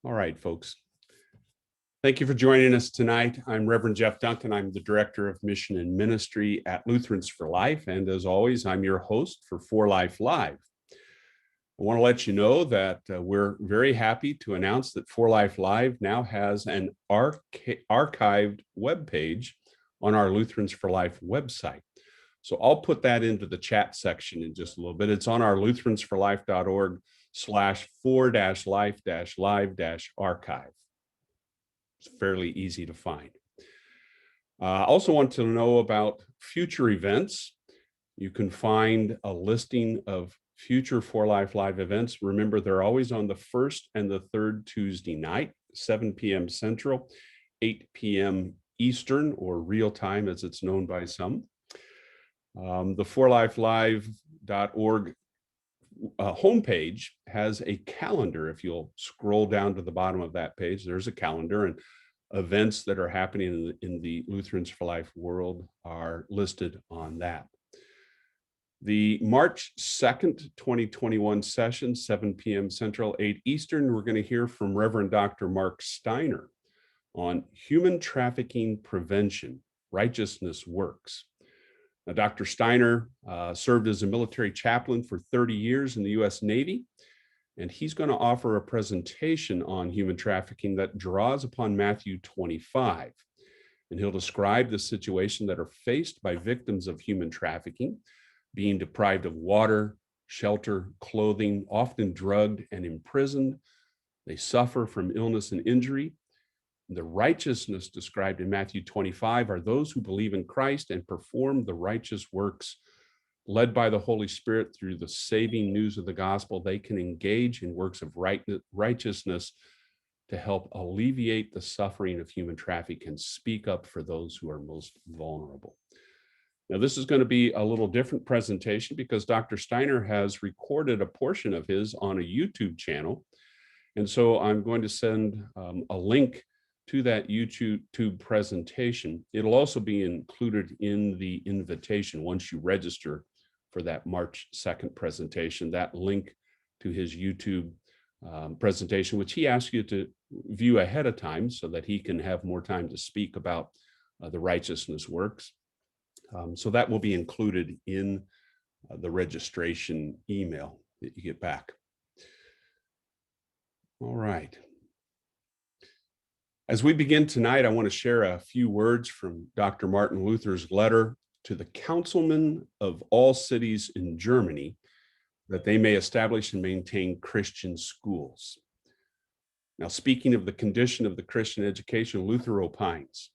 All right, folks. Thank you for joining us tonight. I'm Reverend Jeff Duncan. I'm the Director of Mission and Ministry at Lutherans For Life. And as always, I'm your host for Y4Life Live. I want to let you know that we're very happy to announce that Y4Life Live now has an archived webpage on our Lutherans For Life website. So I'll put that into the chat section in just a little bit. It's on our lutheransforlife.org/4-life-live-archive. It's fairly easy to find. I also want to know about future events. You can find a listing of future Y4Life Live events. Remember, they're always on the first and the third Tuesday night, 7 p.m. Central, 8 p.m. Eastern, or real time as it's known by some. The Y4LifeLive.org homepage has a calendar. If you'll scroll down to the bottom of that page, there's a calendar, and events that are happening in the Lutherans for Life world are listed on that. The March 2nd, 2021 session, 7 p.m. Central, 8 Eastern, we're going to hear from Reverend Dr. Mark Steiner on human trafficking prevention, righteousness works. Now, Dr. Steiner served as a military chaplain for 30 years in the U.S. Navy, and he's going to offer a presentation on human trafficking that draws upon Matthew 25. And he'll describe the situation that are faced by victims of human trafficking, being deprived of water, shelter, clothing, often drugged and imprisoned. They suffer from illness and injury. The righteousness described in Matthew 25 are those who believe in Christ and perform the righteous works led by the Holy Spirit through the saving news of the gospel. They can engage in works of righteousness to help alleviate the suffering of human trafficking and speak up for those who are most vulnerable. Now, this is going to be a little different presentation because Dr. Steiner has recorded a portion of his on a YouTube channel. And so I'm going to send a link to that YouTube presentation. It'll also be included in the invitation once you register for that March 2nd presentation, that link to his YouTube presentation, which he asks you to view ahead of time so that he can have more time to speak about the righteousness works. So that will be included in the registration email that you get back. All right. As we begin tonight, I want to share a few words from Dr. Martin Luther's letter to the councilmen of all cities in Germany that they may establish and maintain Christian schools. Now, speaking of the condition of the Christian education, Luther opines,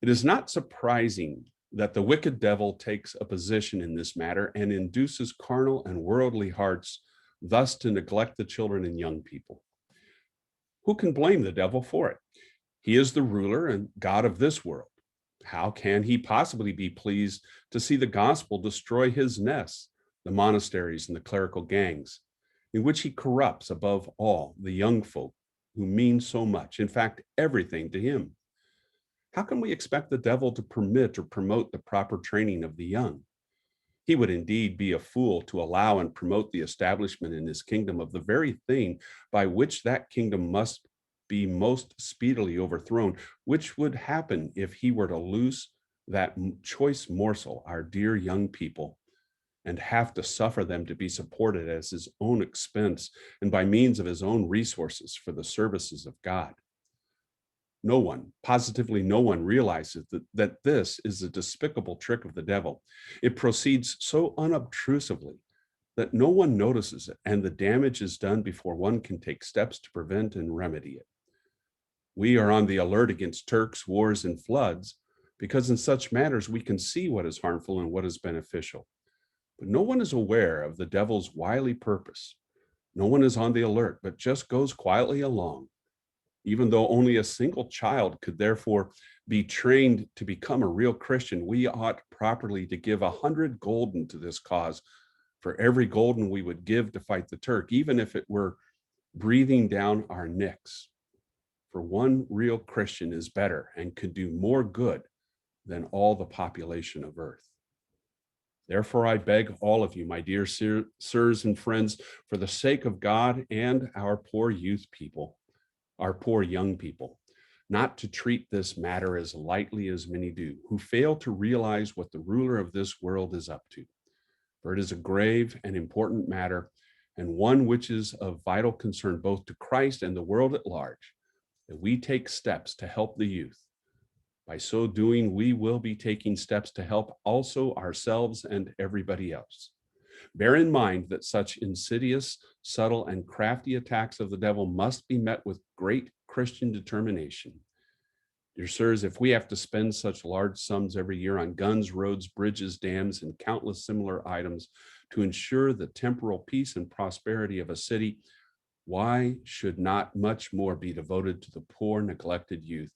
it is not surprising that the wicked devil takes a position in this matter and induces carnal and worldly hearts thus to neglect the children and young people. Who can blame the devil for it? He is the ruler and God of this world. How can he possibly be pleased to see the gospel destroy his nests, the monasteries and the clerical gangs, in which he corrupts above all the young folk who mean so much, in fact, everything to him? How can we expect the devil to permit or promote the proper training of the young? He would indeed be a fool to allow and promote the establishment in his kingdom of the very thing by which that kingdom must be most speedily overthrown, which would happen if he were to lose that choice morsel, our dear young people, and have to suffer them to be supported at his own expense and by means of his own resources for the services of God. No one, positively no one, realizes that this is a despicable trick of the devil. It proceeds so unobtrusively that no one notices it, and the damage is done before one can take steps to prevent and remedy it. We are on the alert against Turks, wars, and floods, because in such matters we can see what is harmful and what is beneficial. But no one is aware of the devil's wily purpose. No one is on the alert, but just goes quietly along. Even though only a single child could therefore be trained to become a real Christian, we ought properly to give 100 gulden to this cause for every gulden we would give to fight the Turk, even if it were breathing down our necks. For one real Christian is better and could do more good than all the population of earth. Therefore, I beg all of you, my dear sirs and friends, for the sake of God and our poor youth people, our poor young people, not to treat this matter as lightly as many do, who fail to realize what the ruler of this world is up to. For it is a grave and important matter, and one which is of vital concern both to Christ and the world at large, that we take steps to help the youth. By so doing, we will be taking steps to help also ourselves and everybody else. Bear in mind that such insidious, subtle, and crafty attacks of the devil must be met with great Christian determination. Dear sirs, if we have to spend such large sums every year on guns, roads, bridges, dams, and countless similar items to ensure the temporal peace and prosperity of a city, why should not much more be devoted to the poor, neglected youth,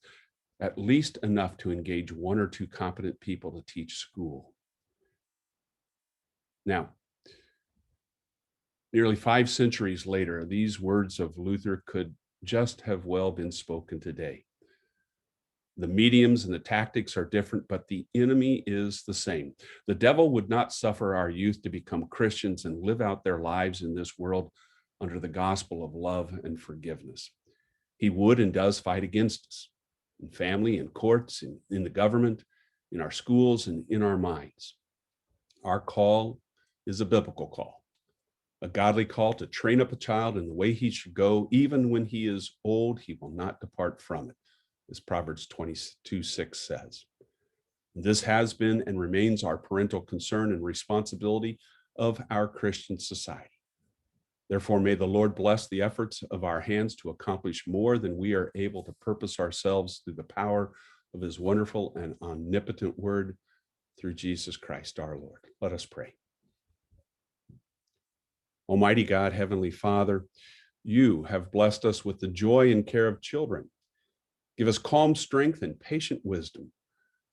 at least enough to engage one or two competent people to teach school? Now, nearly 5 centuries later, these words of Luther could just have well been spoken today. The mediums and the tactics are different, but the enemy is the same. The devil would not suffer our youth to become Christians and live out their lives in this world under the gospel of love and forgiveness. He would and does fight against us in family, in courts, in the government, in our schools, and in our minds. Our call is a biblical call, a godly call to train up a child in the way he should go. Even when he is old, he will not depart from it, as Proverbs 22:6 says. This has been and remains our parental concern and responsibility of our Christian society. Therefore, may the Lord bless the efforts of our hands to accomplish more than we are able to purpose ourselves through the power of his wonderful and omnipotent word, through Jesus Christ our Lord. Let us pray. Almighty God, Heavenly Father, you have blessed us with the joy and care of children. Give us calm strength and patient wisdom,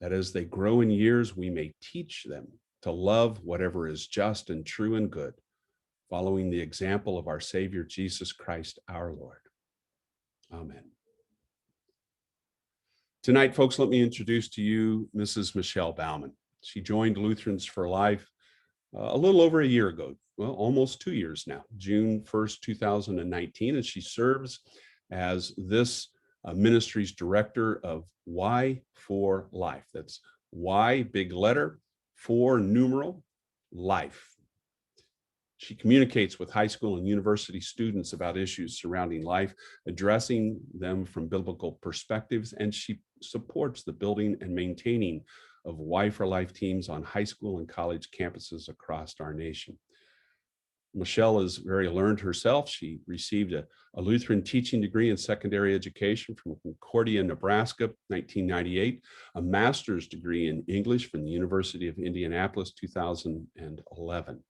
that as they grow in years, we may teach them to love whatever is just and true and good, following the example of our Savior, Jesus Christ, our Lord. Amen. Tonight, folks, let me introduce to you Mrs. Michelle Bauman. She joined Lutherans For Life a little over a year ago, well, almost 2 years now, June 1st, 2019, and she serves as this ministry's director of Y4Life. That's Y, big letter, 4 numeral, life. She communicates with high school and university students about issues surrounding life, addressing them from biblical perspectives, and she supports the building and maintaining of Y4Life teams on high school and college campuses across our nation. Michelle is very learned herself. She received a Lutheran Teaching Degree in secondary education from Concordia, Nebraska, 1998, a master's degree in English from the University of Indianapolis, 2011.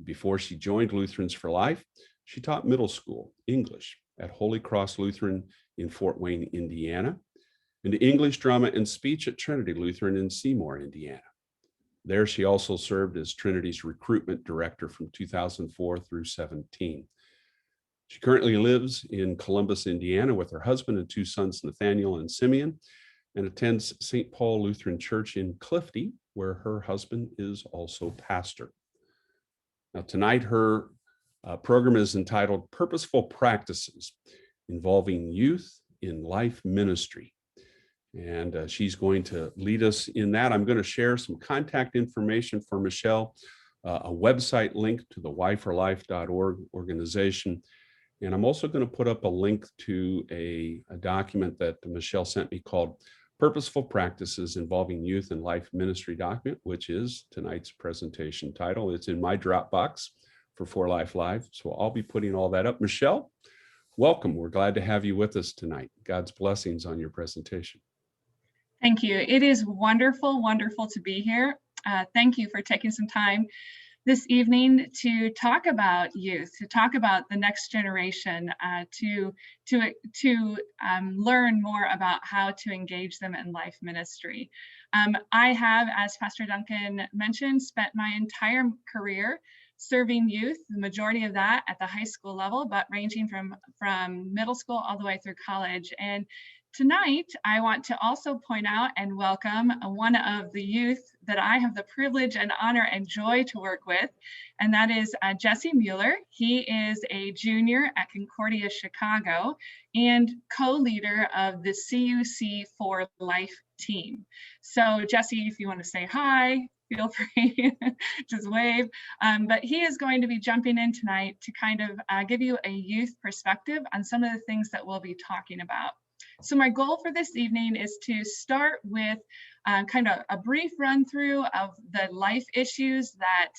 Before she joined Lutherans For Life, she taught middle school English at Holy Cross Lutheran in Fort Wayne, Indiana, and English, drama, and speech at Trinity Lutheran in Seymour, Indiana. There, she also served as Trinity's recruitment director from 2004 through 17. She currently lives in Columbus, Indiana, with her husband and 2 sons, Nathaniel and Simeon, and attends St. Paul Lutheran Church in Clifty, where her husband is also pastor. Now, tonight, her program is entitled Purposeful Practices Involving Youth in Life Ministry. And she's going to lead us in that. I'm going to share some contact information for Michelle, a website link to the Y4Life.org organization. And I'm also going to put up a link to a document that Michelle sent me called Purposeful Practices Involving Youth and Life Ministry document, which is tonight's presentation title. It's in my Dropbox for Y4Life Live. So I'll be putting all that up. Michelle, welcome. We're glad to have you with us tonight. God's blessings on your presentation. Thank you. It is wonderful, wonderful to be here. Thank you for taking some time this evening to talk about youth, to talk about the next generation, to learn more about how to engage them in life ministry. I have, as Pastor Duncan mentioned, spent my entire career serving youth, the majority of that at the high school level, but ranging from middle school all the way through college. And Tonight, I want to also point out and welcome one of the youth that I have the privilege and honor and joy to work with, and that is Jesse Mueller. He is a junior at Concordia, Chicago, and co-leader of the Y4Life team. So Jesse, if you want to say hi, feel free, just wave. But he is going to be jumping in tonight to kind of give you a youth perspective on some of the things that we'll be talking about. So my goal for this evening is to start with kind of a brief run through of the life issues that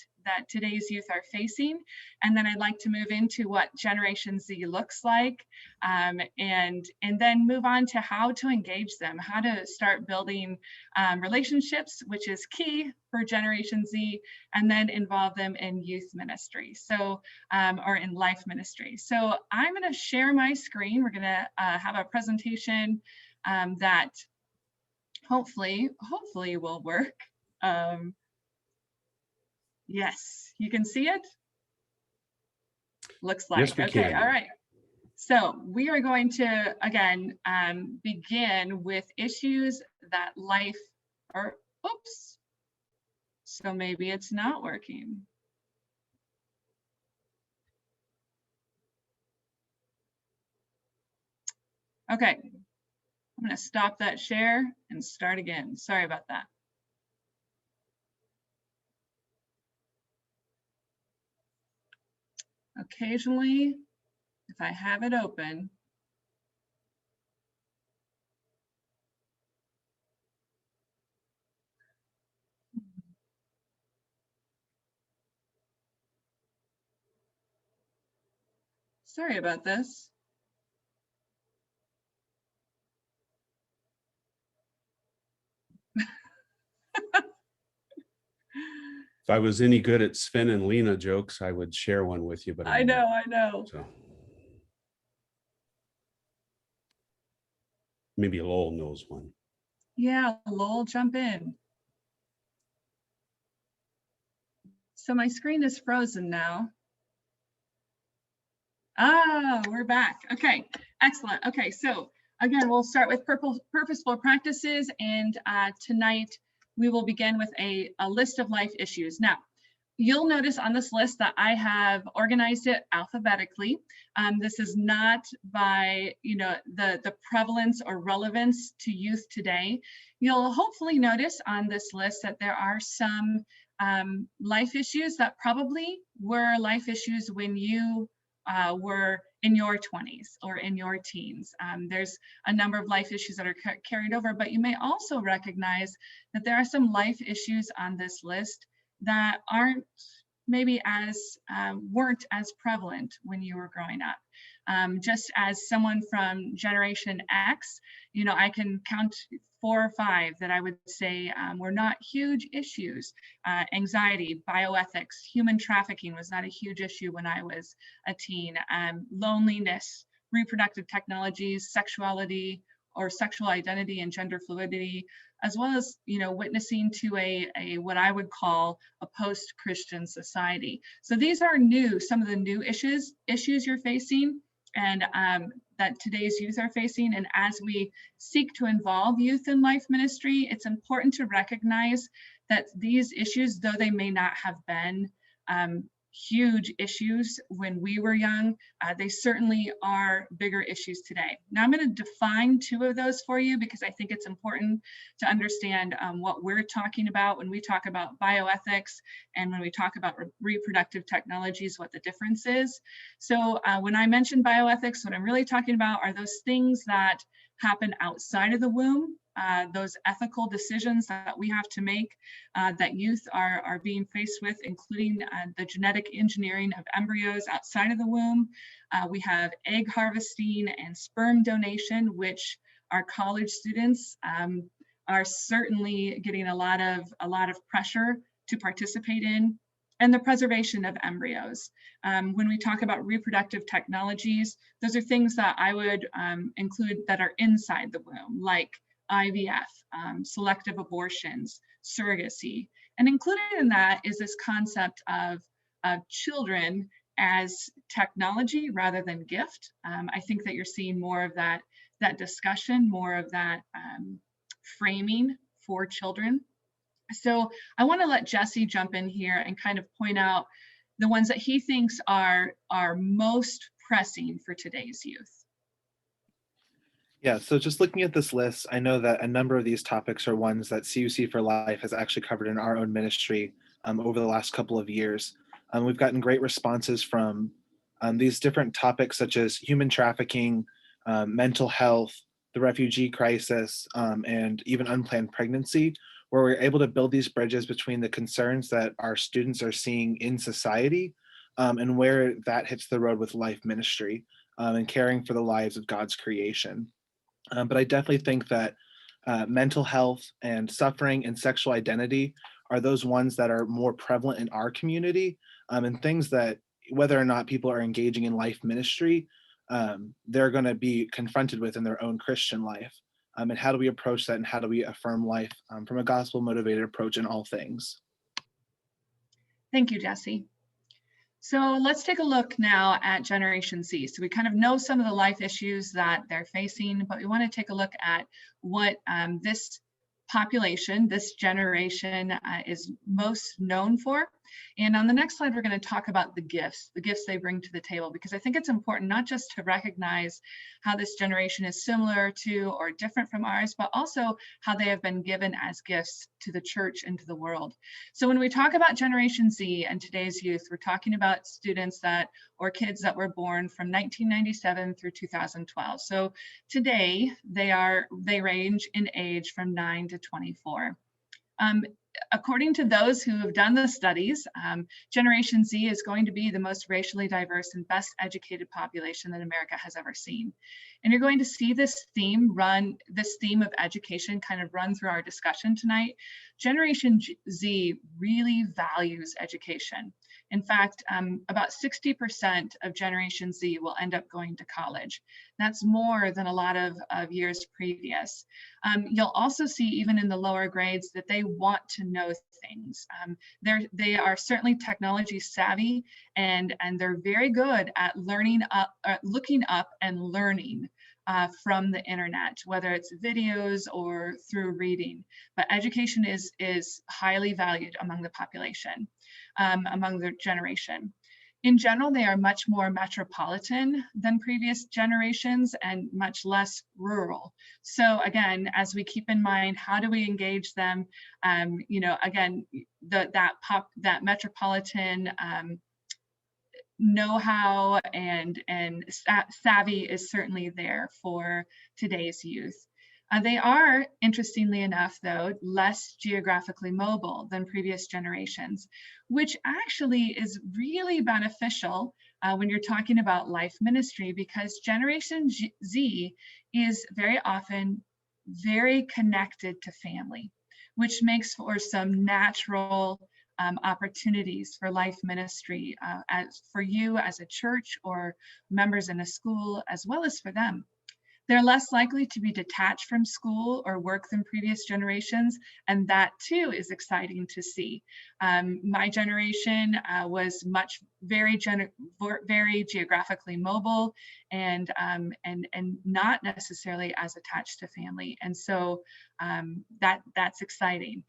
today's youth are facing. And then I'd like to move into what Generation Z looks like, and then move on to how to engage them, how to start building relationships, which is key for Generation Z, and then involve them in youth ministry, so or in life ministry. So I'm going to share my screen. We're going to have a presentation that hopefully will work. Yes, you can see it? Looks like. Yes, we okay, can. all right. So we are going to, again, begin with issues that life, or oops, so maybe it's not working. Okay, I'm going to stop that share and start again. Sorry about that. Occasionally, if I have it open, sorry about this. If I was any good at Sven and Lena jokes, I would share one with you, but I know. So maybe Lowell knows one. Yeah, Lowell, jump in. So my screen is frozen now. Ah, we're back. Okay, excellent. Okay, so again, we'll start with purposeful practices, and tonight we will begin with a list of life issues. Now, you'll notice on this list that I have organized it alphabetically. This is not by, the prevalence or relevance to youth today. You'll hopefully notice on this list that there are some life issues that probably were life issues when you were in your 20s or in your teens. There's a number of life issues that are carried over, but you may also recognize that there are some life issues on this list that aren't maybe as weren't as prevalent when you were growing up. Just as someone from Generation X, I can count 4 or 5 that I would say were not huge issues. Anxiety, bioethics, human trafficking was not a huge issue when I was a teen. Loneliness, reproductive technologies, sexuality or sexual identity and gender fluidity, as well as witnessing to a what I would call a post-Christian society. So these are some of the new issues you're facing, and that today's youth are facing. And as we seek to involve youth in life ministry, it's important to recognize that these issues, though they may not have been huge issues when we were young, they certainly are bigger issues today. Now I'm going to define 2 of those for you because I think it's important to understand what we're talking about when we talk about bioethics and when we talk about reproductive technologies, what the difference is. So when I mention bioethics, what I'm really talking about are those things that happen outside of the womb, those ethical decisions that we have to make, that youth are being faced with, including the genetic engineering of embryos outside of the womb. We have egg harvesting and sperm donation, which our college students are certainly getting a lot of pressure to participate in, and the preservation of embryos. When we talk about reproductive technologies, those are things that I would include that are inside the womb, like IVF, selective abortions, surrogacy. And included in that is this concept of children as technology rather than gift. I think that you're seeing more of that that discussion, more of that framing for children. So I want to let Jesse jump in here and kind of point out the ones that he thinks are most pressing for today's youth. Yeah, so just looking at this list, I know that a number of these topics are ones that CUC for Life has actually covered in our own ministry over the last couple of years. We've gotten great responses from these different topics such as human trafficking, mental health, the refugee crisis, and even unplanned pregnancy, where we're able to build these bridges between the concerns that our students are seeing in society and where that hits the road with life ministry and caring for the lives of God's creation. But I definitely think that mental health and suffering and sexual identity are those ones that are more prevalent in our community, and things that, whether or not people are engaging in life ministry, they're going to be confronted with in their own Christian life. And how do we approach that, and how do we affirm life from a gospel motivated approach in all things? Thank you, Jesse. So let's take a look now at Generation Z. So we kind of know some of the life issues that they're facing, but we want to take a look at what this population, this generation is most known for. And on the next slide, we're going to talk about the gifts they bring to the table, because I think it's important not just to recognize how this generation is similar to or different from ours, but also how they have been given as gifts to the church and to the world. So when we talk about Generation Z and today's youth, we're talking about students or kids that were born from 1997 through 2012. So today they range in age from 9 to 24. According to those who have done the studies, Generation Z is going to be the most racially diverse and best educated population that America has ever seen. And you're going to see this theme of education kind of run through our discussion tonight. Generation Z really values education. In fact, about 60% of Generation Z will end up going to college. That's more than a lot of years previous. You'll also see, even in the lower grades, that they want to know things. They are certainly technology savvy, and they're very good at looking up and learning from the internet, whether it's videos or through reading. But education is highly valued among the population, among the generation. In general, they are much more metropolitan than previous generations and much less rural. So again, as we keep in mind, how do we engage them? Again, that metropolitan know-how and savvy is certainly there for today's youth. They are, interestingly enough, though, less geographically mobile than previous generations, which actually is really beneficial when you're talking about life ministry, because Generation Z is very often very connected to family, which makes for some natural opportunities for life ministry for you as a church or members in a school, as well as for them. They're less likely to be detached from school or work than previous generations, and that too is exciting to see. My generation was very geographically mobile and not necessarily as attached to family, and so that's exciting.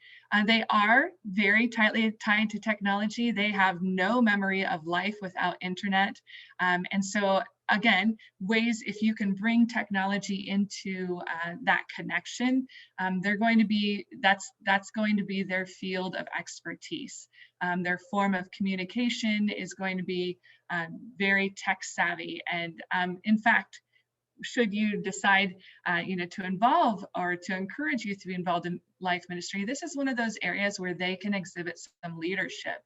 They are very tightly tied to technology. They have no memory of life without internet, and so again, ways if you can bring technology into that connection, that's going to be their field of expertise. Their form of communication is going to be very tech savvy, and in fact, should you decide to involve or to encourage youth to be involved in life ministry, this is one of those areas where they can exhibit some leadership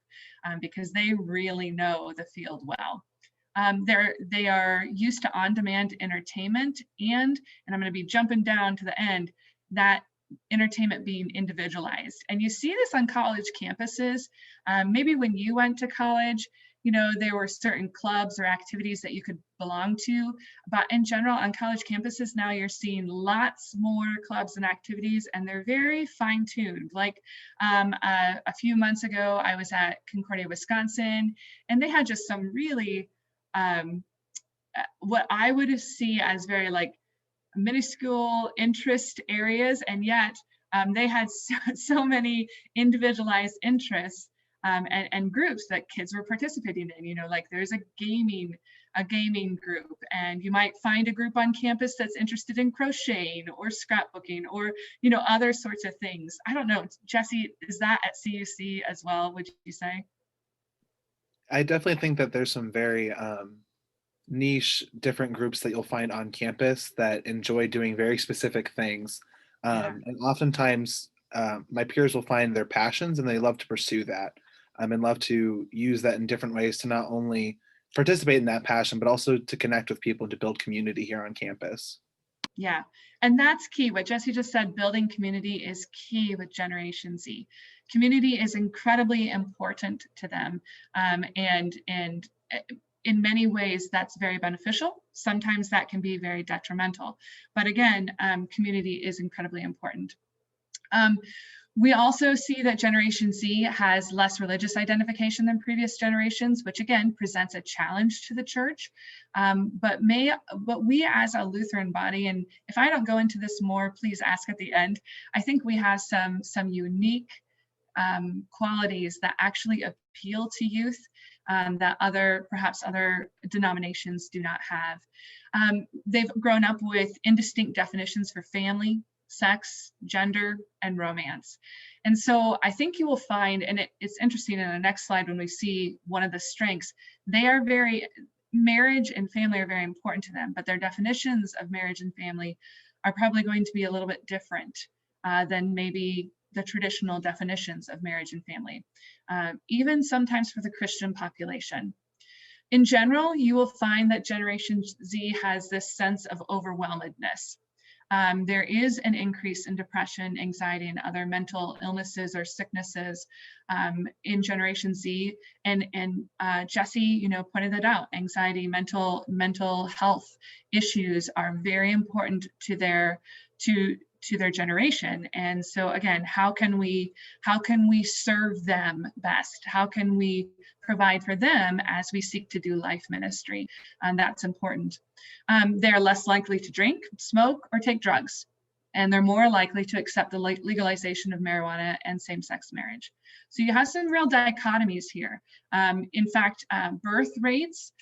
because they really know the field well. They are used to on-demand entertainment, and I'm going to be jumping down to the end, that entertainment being individualized. And you see this on college campuses. Maybe when you went to college, there were certain clubs or activities that you could belong to, but in general on college campuses now you're seeing lots more clubs and activities, and they're very fine-tuned. Like a few months ago, I was at Concordia, Wisconsin, and they had just some really what I would see as very minuscule interest areas, and yet they had so many individualized interests and groups that kids were participating in. You know, like there's a gaming group, and you might find a group on campus that's interested in crocheting or scrapbooking or, you know, other sorts of things. I don't know, Jesse, is that at CUC as well, would you say? I definitely think that there's some very niche different groups that you'll find on campus that enjoy doing very specific things. And oftentimes my peers will find their passions and they love to pursue that and love to use that in different ways to not only participate in that passion, but also to connect with people and to build community here on campus. Yeah, and that's key. What Jesse just said, building community is key with Generation Z. Community is incredibly important to them, and in many ways that's very beneficial. Sometimes that can be very detrimental, but again, community is incredibly important. We also see that Generation Z has less religious identification than previous generations, which again presents a challenge to the church. But we as a Lutheran body, and if I don't go into this more, please ask at the end, I think we have some unique qualities that actually appeal to youth that perhaps other denominations do not have. They've grown up with indistinct definitions for family, sex, gender, and romance. And so I think you will find, and it's interesting in the next slide when we see one of the strengths, marriage and family are very important to them, but their definitions of marriage and family are probably going to be a little bit different than maybe the traditional definitions of marriage and family, even sometimes for the Christian population. In general, you will find that Generation Z has this sense of overwhelmedness. There is an increase in depression, anxiety, and other mental illnesses or sicknesses in Generation Z. And Jesse, you know, pointed that out. Anxiety, mental health issues are very important to their generation. And so again, how can we serve them best? How can we provide for them as we seek to do life ministry? And that's important. They're less likely to drink, smoke, or take drugs, and they're more likely to accept the legalization of marijuana and same-sex marriage. So you have some real dichotomies here. In fact, birth rates,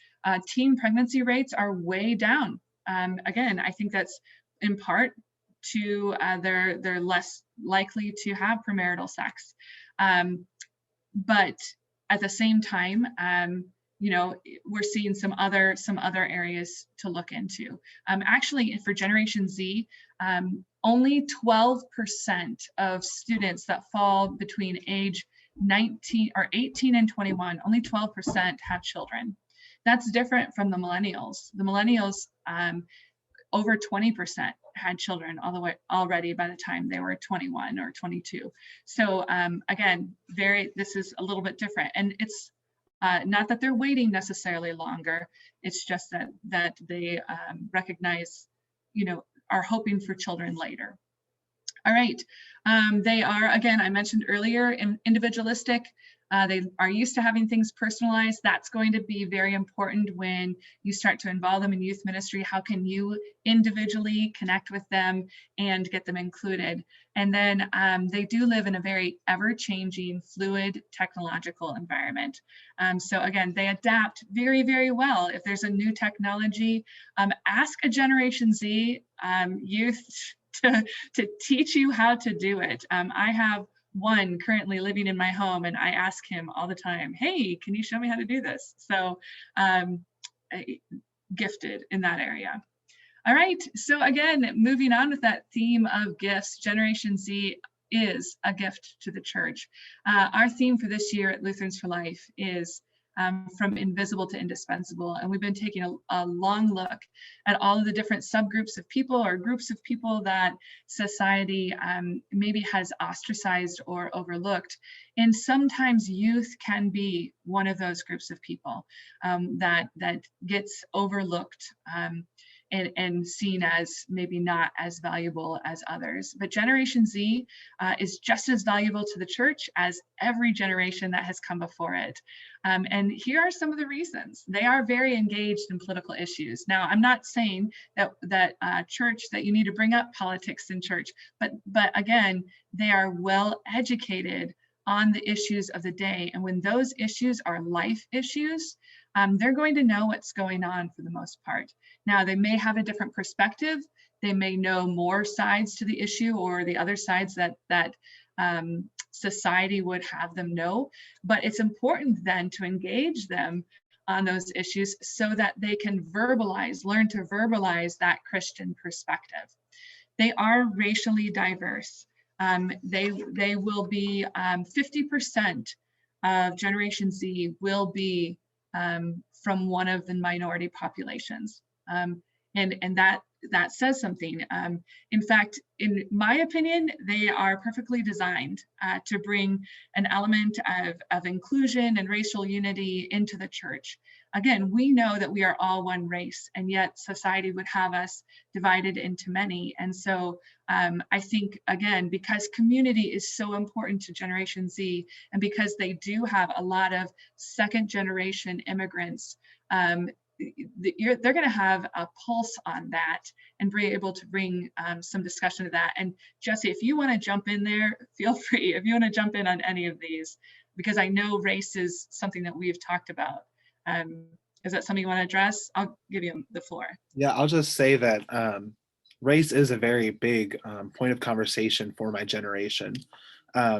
teen pregnancy rates are way down. Again, I think that's in part to they're less likely to have premarital sex. But at the same time, you know, we're seeing some other areas to look into. Actually, for Generation Z, only 12% of students that fall between age 18 and 21, only 12% have children. That's different from the millennials. The millennials, over 20% had children already by the time they were 21 or 22. So again, this is a little bit different, and it's not that they're waiting necessarily longer. It's just that they recognize, you know, are hoping for children later. All right, they are, again, I mentioned earlier, individualistic. They are used to having things personalized. That's going to be very important when you start to involve them in youth ministry. How can you individually connect with them and get them included? And then they do live in a very ever-changing, fluid technological environment. So again, they adapt very, very well. If there's a new technology, ask a Generation Z youth to teach you how to do it. I have one currently living in my home, and I ask him all the time, hey, can you show me how to do this? So gifted in that area. All right, so again, moving on with that theme of gifts, Generation Z is a gift to the church. Our theme for this year at Lutherans for Life is from invisible to indispensable. And we've been taking a long look at all of the different subgroups of people or groups of people that society maybe has ostracized or overlooked. And sometimes youth can be one of those groups of people that gets overlooked. and seen as maybe not as valuable as others. But Generation Z is just as valuable to the church as every generation that has come before it. And here are some of the reasons. They are very engaged in political issues. Now, I'm not saying that church, that you need to bring up politics in church, but again, they are well educated on the issues of the day. And when those issues are life issues, they're going to know what's going on for the most part. Now, they may have a different perspective. They may know more sides to the issue or the other sides that society would have them know. But it's important then to engage them on those issues so that they can learn to verbalize that Christian perspective. They are racially diverse. They will be 50% of Generation Z will be from one of the minority populations. And that says something. In fact, in my opinion, they are perfectly designed to bring an element of inclusion and racial unity into the church. Again, we know that we are all one race, and yet society would have us divided into many. And so I think, again, because community is so important to Generation Z, and because they do have a lot of second generation immigrants, they're going to have a pulse on that and be able to bring some discussion to that. And Jesse, if you want to jump in there, feel free. If you want to jump in on any of these, because I know race is something that we've talked about. Is that something you want to address? I'll give you the floor. Yeah, I'll just say that race is a very big point of conversation for my generation.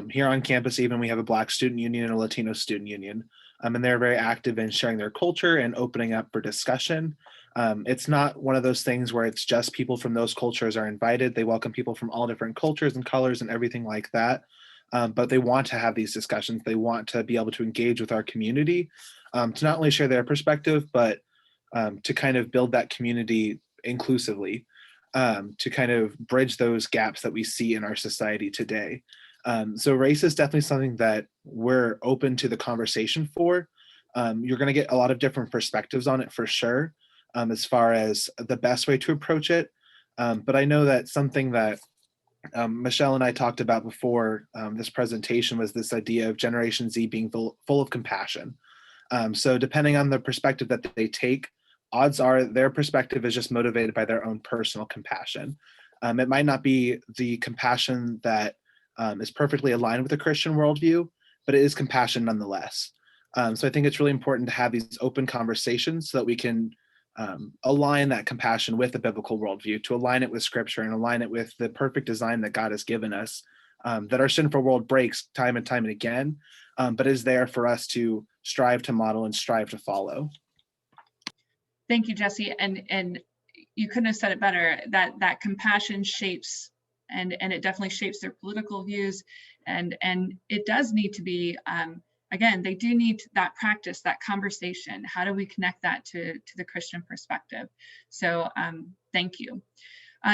Here on campus, even we have a Black student union and a Latino student union. And they're very active in sharing their culture and opening up for discussion. It's not one of those things where it's just people from those cultures are invited. They welcome people from all different cultures and colors and everything like that. But they want to have these discussions. They want to be able to engage with our community to not only share their perspective, but to kind of build that community inclusively, to kind of bridge those gaps that we see in our society today. So race is definitely something that we're open to the conversation for. You're going to get a lot of different perspectives on it for sure, as far as the best way to approach it. But I know that something that Michelle and I talked about before this presentation was this idea of Generation Z being full of compassion. So depending on the perspective that they take, odds are their perspective is just motivated by their own personal compassion. It might not be the compassion that is perfectly aligned with the Christian worldview, but it is compassion nonetheless. So I think it's really important to have these open conversations so that we can align that compassion with the biblical worldview, to align it with scripture and align it with the perfect design that God has given us, that our sinful world breaks time and time and again, but is there for us to strive to model and strive to follow. Thank you, Jesse. And you couldn't have said it better, that compassion shapes and it definitely shapes their political views. And it does need to be, again, they do need that practice, that conversation. How do we connect that to the Christian perspective? So thank you.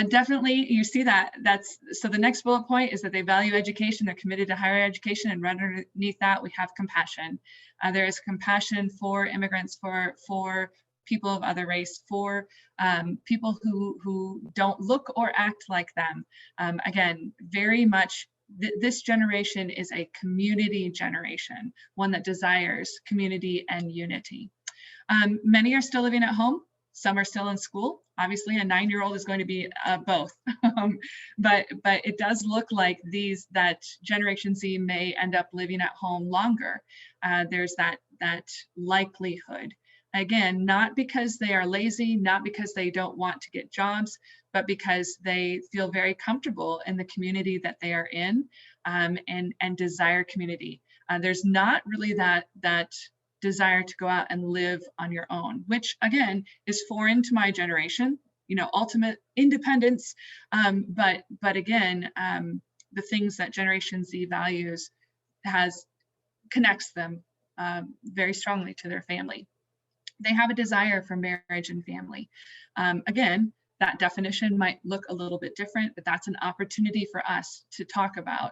Definitely, you see so the next bullet point is that they value education, they're committed to higher education, and right underneath that, we have compassion. There is compassion for immigrants, for people of other race, for people who don't look or act like them. Again, very much, this generation is a community generation, one that desires community and unity. Many are still living at home. Some are still in school. Obviously, a 9-year-old is going to be both. But it does look like that Generation Z may end up living at home longer. There's that likelihood. Again, not because they are lazy, not because they don't want to get jobs, but because they feel very comfortable in the community that they are in, and desire community. There's not really that desire to go out and live on your own, which again is foreign to my generation, ultimate independence. But again, the things that Generation Z values connects them very strongly to their family. They have a desire for marriage and family. Again, that definition might look a little bit different, but that's an opportunity for us to talk about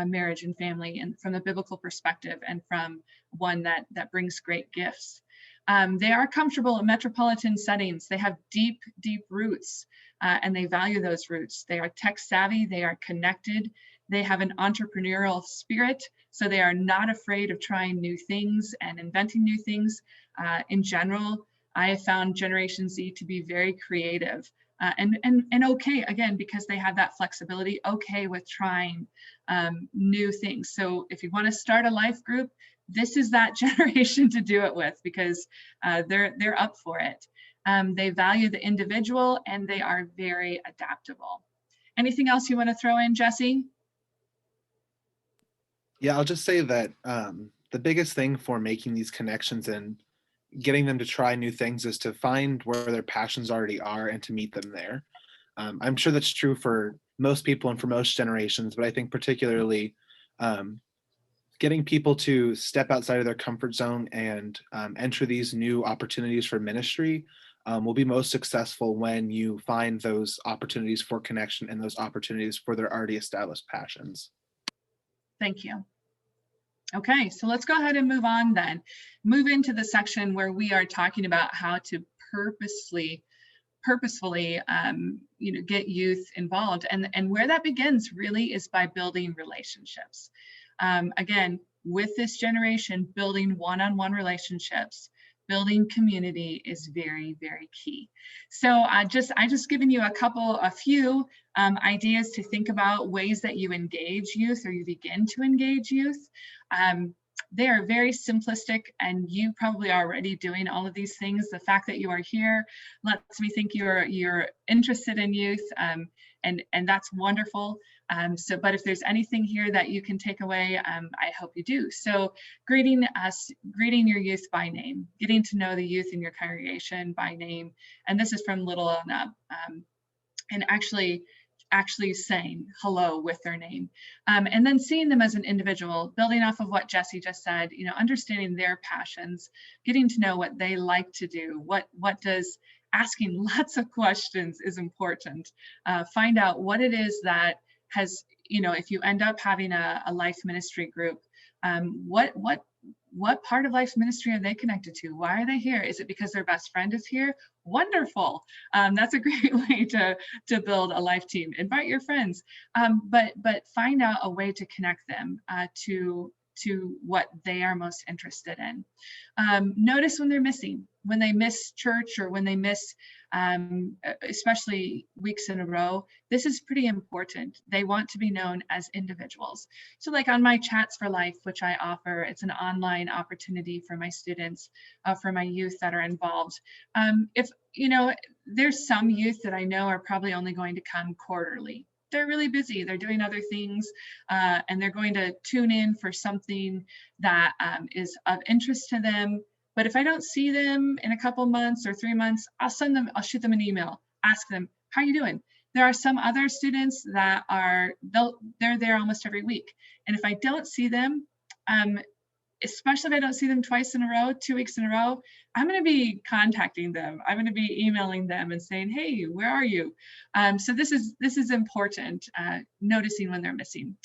marriage and family, and from the biblical perspective, and from one that brings great gifts. They are comfortable in metropolitan settings. They have deep roots, and they value those roots. They are tech savvy, they are connected, they have an entrepreneurial spirit, so they are not afraid of trying new things and inventing new things. In general, I have found Generation Z to be very creative and okay, again, because they have that flexibility, okay with trying new things. So if you want to start a life group, this is that generation to do it with, because they're up for it. They value the individual, and they are very adaptable. Anything else you want to throw in, Jesse? Yeah, I'll just say that the biggest thing for making these connections and getting them to try new things is to find where their passions already are and to meet them there. I'm sure that's true for most people and for most generations, but I think particularly getting people to step outside of their comfort zone and enter these new opportunities for ministry will be most successful when you find those opportunities for connection and those opportunities for their already established passions. Thank you. Okay, so let's go ahead and move on then. Move into the section where we are talking about how to purposefully get youth involved, and where that begins really is by building relationships. Again, with this generation, building one-on-one relationships, building community is very, very key. So I just given you a few ideas to think about, ways that you engage youth or you begin to engage youth. They are very simplistic, and you probably are already doing all of these things. The fact that you are here lets me think you're interested in youth, and that's wonderful. But if there's anything here that you can take away, I hope you do. So greeting your youth by name, getting to know the youth in your congregation by name. And this is from little on up, and actually saying hello with their name, and then seeing them as an individual, building off of what Jesse just said, understanding their passions, getting to know what they like to do, what does, asking lots of questions is important. Find out what it is that has, if you end up having a life ministry group, what part of life ministry are they connected to? Why are they here? Is it because their best friend is here? Wonderful. That's a great way to build a life team. Invite your friends, but find out a way to connect them to what they are most interested in. Notice when they're missing, when they miss church, or when they miss especially weeks in a row. This is pretty important. They want to be known as individuals. So like on my Chats for Life, which I offer, it's an online opportunity for my students, for my youth that are involved. If there's some youth that I know are probably only going to come quarterly. They're really busy, they're doing other things, and they're going to tune in for something that is of interest to them. But if I don't see them in a couple months or 3 months, I'll shoot them an email, ask them, how are you doing? There are some other students that they're there almost every week. And if I don't see them, especially if I don't see them twice in a row, 2 weeks in a row, I'm going to be contacting them. I'm going to be emailing them and saying, hey, where are you? So this is important, noticing when they're missing.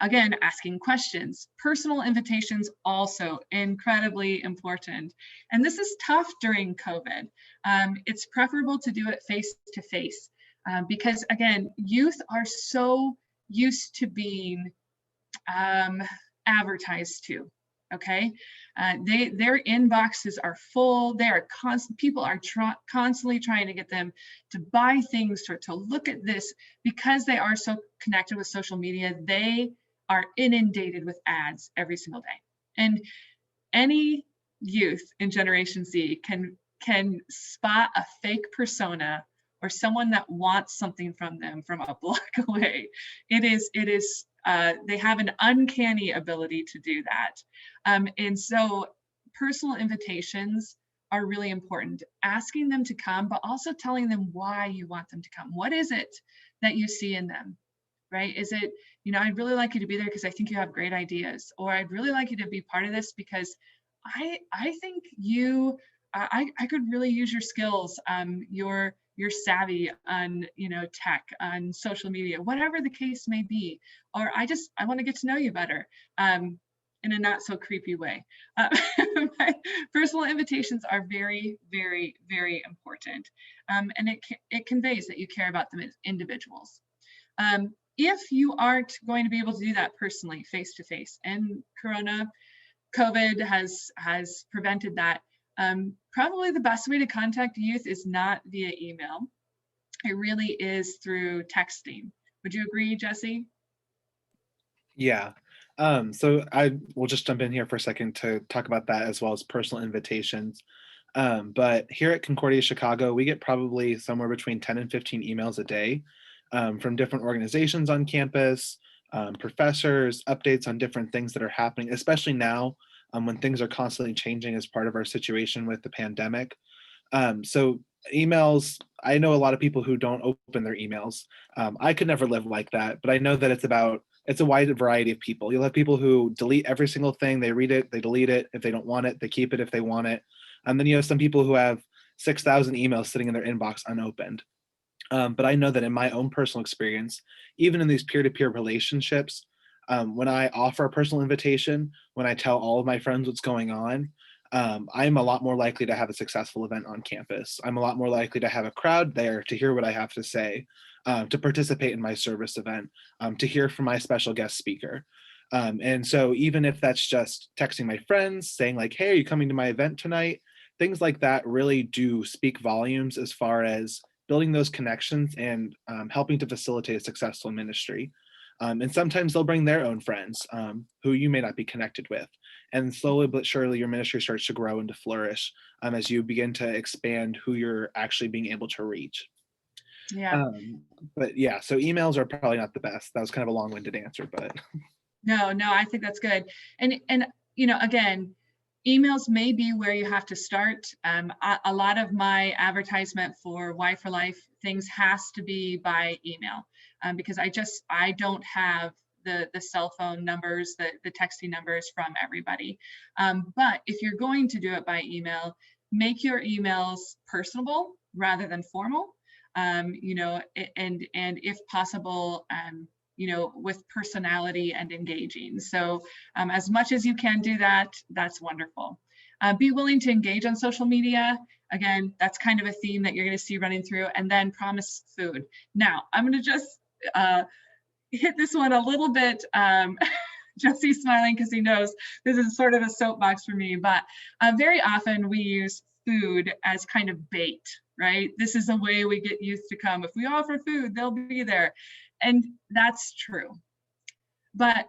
Again, asking questions. Personal invitations also incredibly important. And this is tough during COVID. It's preferable to do it face-to-face because, again, youth are so used to being advertised to. Okay, their inboxes are full. People are constantly trying to get them to buy things, to look at this, because they are so connected with social media. They are inundated with ads every single day, and any youth in Generation Z can spot a fake persona or someone that wants something from them from a block away. They have an uncanny ability to do that. And so personal invitations are really important. Asking them to come, but also telling them why you want them to come. What is it that you see in them, right? Is it, I'd really like you to be there because I think you have great ideas, or I'd really like you to be part of this because I think I could really use your skills. you're savvy on, tech, on social media, whatever the case may be, or I want to get to know you better, in a not so creepy way. My personal invitations are very, very, very important. And it conveys that you care about them as individuals. If you aren't going to be able to do that personally, face to face, and COVID has prevented that, probably the best way to contact youth is not via email. It really is through texting. Would you agree, Jesse? Yeah. So I will just jump in here for a second to talk about that as well as personal invitations. But here at Concordia Chicago, we get probably somewhere between 10 and 15 emails a day from different organizations on campus, professors, updates on different things that are happening, especially now when things are constantly changing as part of our situation with the pandemic. So emails, I know a lot of people who don't open their emails. I could never live like that, but I know that it's a wide variety of people. You'll have people who delete every single thing. They read it, they delete it. If they don't want it, they keep it if they want it. And then you have some people who have 6,000 emails sitting in their inbox unopened. But I know that in my own personal experience, even in these peer-to-peer relationships, when I offer a personal invitation, when I tell all of my friends what's going on, I'm a lot more likely to have a successful event on campus. I'm a lot more likely to have a crowd there to hear what I have to say, to participate in my service event, to hear from my special guest speaker. And so even if that's just texting my friends saying like, hey, are you coming to my event tonight? Things like that really do speak volumes as far as building those connections and helping to facilitate a successful ministry. And sometimes they'll bring their own friends who you may not be connected with. And slowly but surely your ministry starts to grow and to flourish as you begin to expand who you're actually being able to reach. Yeah. But yeah, so emails are probably not the best. That was kind of a long-winded answer, but. No, I think that's good. And again, emails may be where you have to start. A lot of my advertisement for Y4Life things has to be by email because I don't have the cell phone numbers, the texting numbers from everybody. But if you're going to do it by email, make your emails personable rather than formal. And if possible, with personality and engaging. So as much as you can do that, that's wonderful. Be willing to engage on social media. Again, that's kind of a theme that you're going to see running through, and then promise food. Now, I'm going to just hit this one a little bit. Jesse's smiling because he knows this is sort of a soapbox for me, but very often we use food as kind of bait, right? This is a way we get youth to come. If we offer food, they'll be there. And that's true. But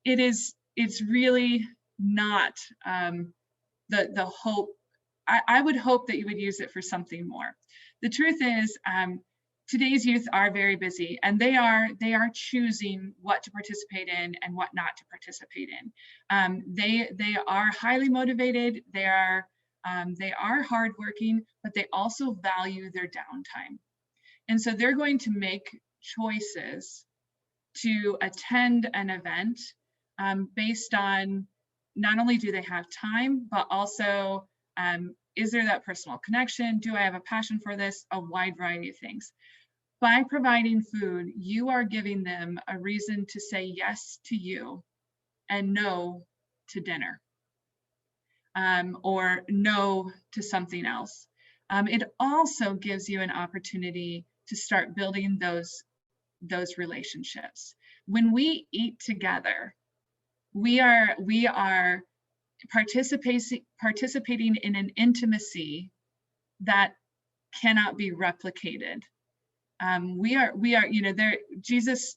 it's really not the hope. I would hope that you would use it for something more. The truth is, today's youth are very busy, and they are choosing what to participate in and what not to participate in. They are highly motivated. They are hardworking, but they also value their downtime, and so they're going to make choices to attend an event based on not only do they have time, but also is there that personal connection? Do I have a passion for this? A wide variety of things. By providing food, you are giving them a reason to say yes to you and no to dinner, or no to something else. It also gives you an opportunity to start building those relationships. When we eat together, we are participating in an intimacy that cannot be replicated. Jesus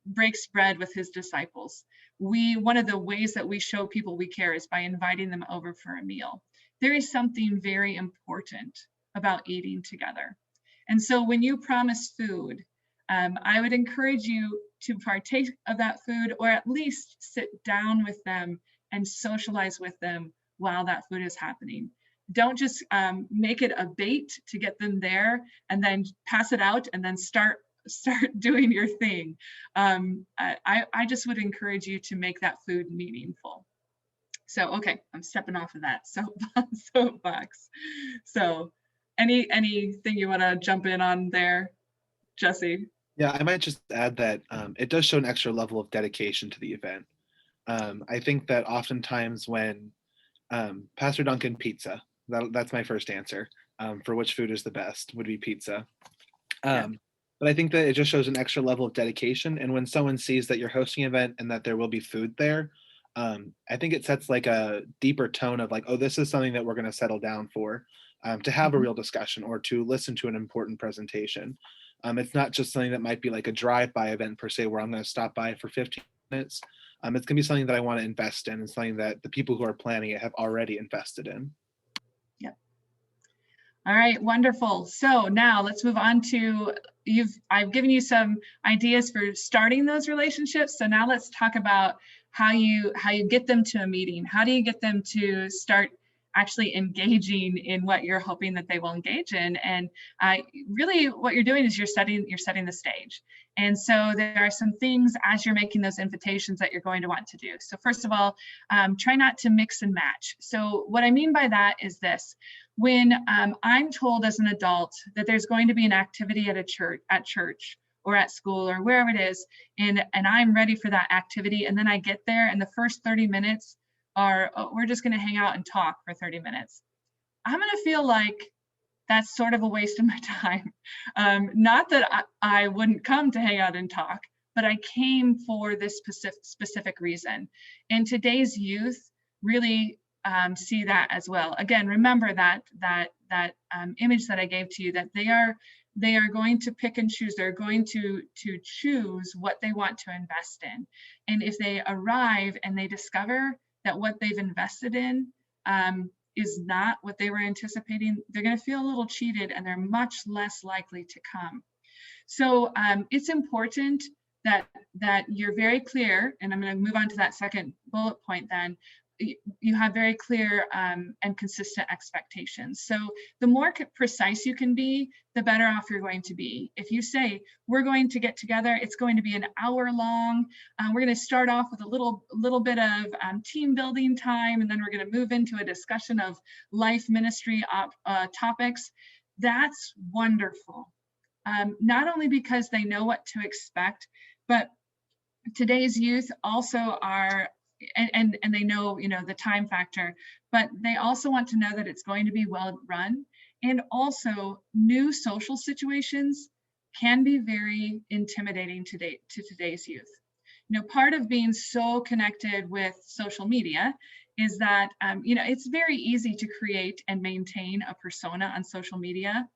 breaks bread with his disciples. One of the ways that we show people we care is by inviting them over for a meal. There is something very important about eating together. And so when you promise food, I would encourage you to partake of that food, or at least sit down with them and socialize with them while that food is happening. Don't just make it a bait to get them there and then pass it out and then start doing your thing. I just would encourage you to make that food meaningful. So, okay, I'm stepping off of that soapbox. So, Anything you want to jump in on there, Jesse? Yeah, I might just add that it does show an extra level of dedication to the event. I think that oftentimes when Pastor Duncan, pizza, that's my first answer for which food is the best, would be pizza. But I think that it just shows an extra level of dedication. And when someone sees that you're hosting an event and that there will be food there, I think it sets like a deeper tone of like, oh, this is something that we're going to settle down for, to have a real discussion or to listen to an important presentation. It's not just something that might be like a drive-by event per se, where I'm going to stop by for 15 minutes. It's going to be something that I want to invest in, and something that the people who are planning it have already invested in. Yep. All right, wonderful. So now let's move on to I've given you some ideas for starting those relationships. So now let's talk about how you get them to a meeting. How do you get them to start actually engaging in what you're hoping that they will engage in? And really what you're doing is you're setting the stage. And so there are some things as you're making those invitations that you're going to want to do. So first of all, try not to mix and match. So what I mean by that is this: when I'm told as an adult that there's going to be an activity at church or at school or wherever it is, and I'm ready for that activity, and then I get there and the first 30 minutes are, oh, we're just going to hang out and talk for 30 minutes. I'm going to feel like that's sort of a waste of my time. Not that I wouldn't come to hang out and talk, but I came for this specific reason. And today's youth really see that as well. Again, remember that image that I gave to you, that they are going to pick and choose. They're going to choose what they want to invest in. And if they arrive and they discover that what they've invested in is not what they were anticipating, they're going to feel a little cheated, and they're much less likely to come. So it's important that you're very clear, and I'm going to move on to that second bullet point then. You have very clear and consistent expectations. So the more precise you can be, the better off you're going to be. If you say, we're going to get together, it's going to be an hour long, we're going to start off with a little bit of team building time, and then we're going to move into a discussion of life ministry topics, that's wonderful. Not only because they know what to expect, but today's youth also are, and they know, the time factor, but they also want to know that it's going to be well run. And also, new social situations can be very intimidating to today's youth. Part of being so connected with social media is that, it's very easy to create and maintain a persona on social media.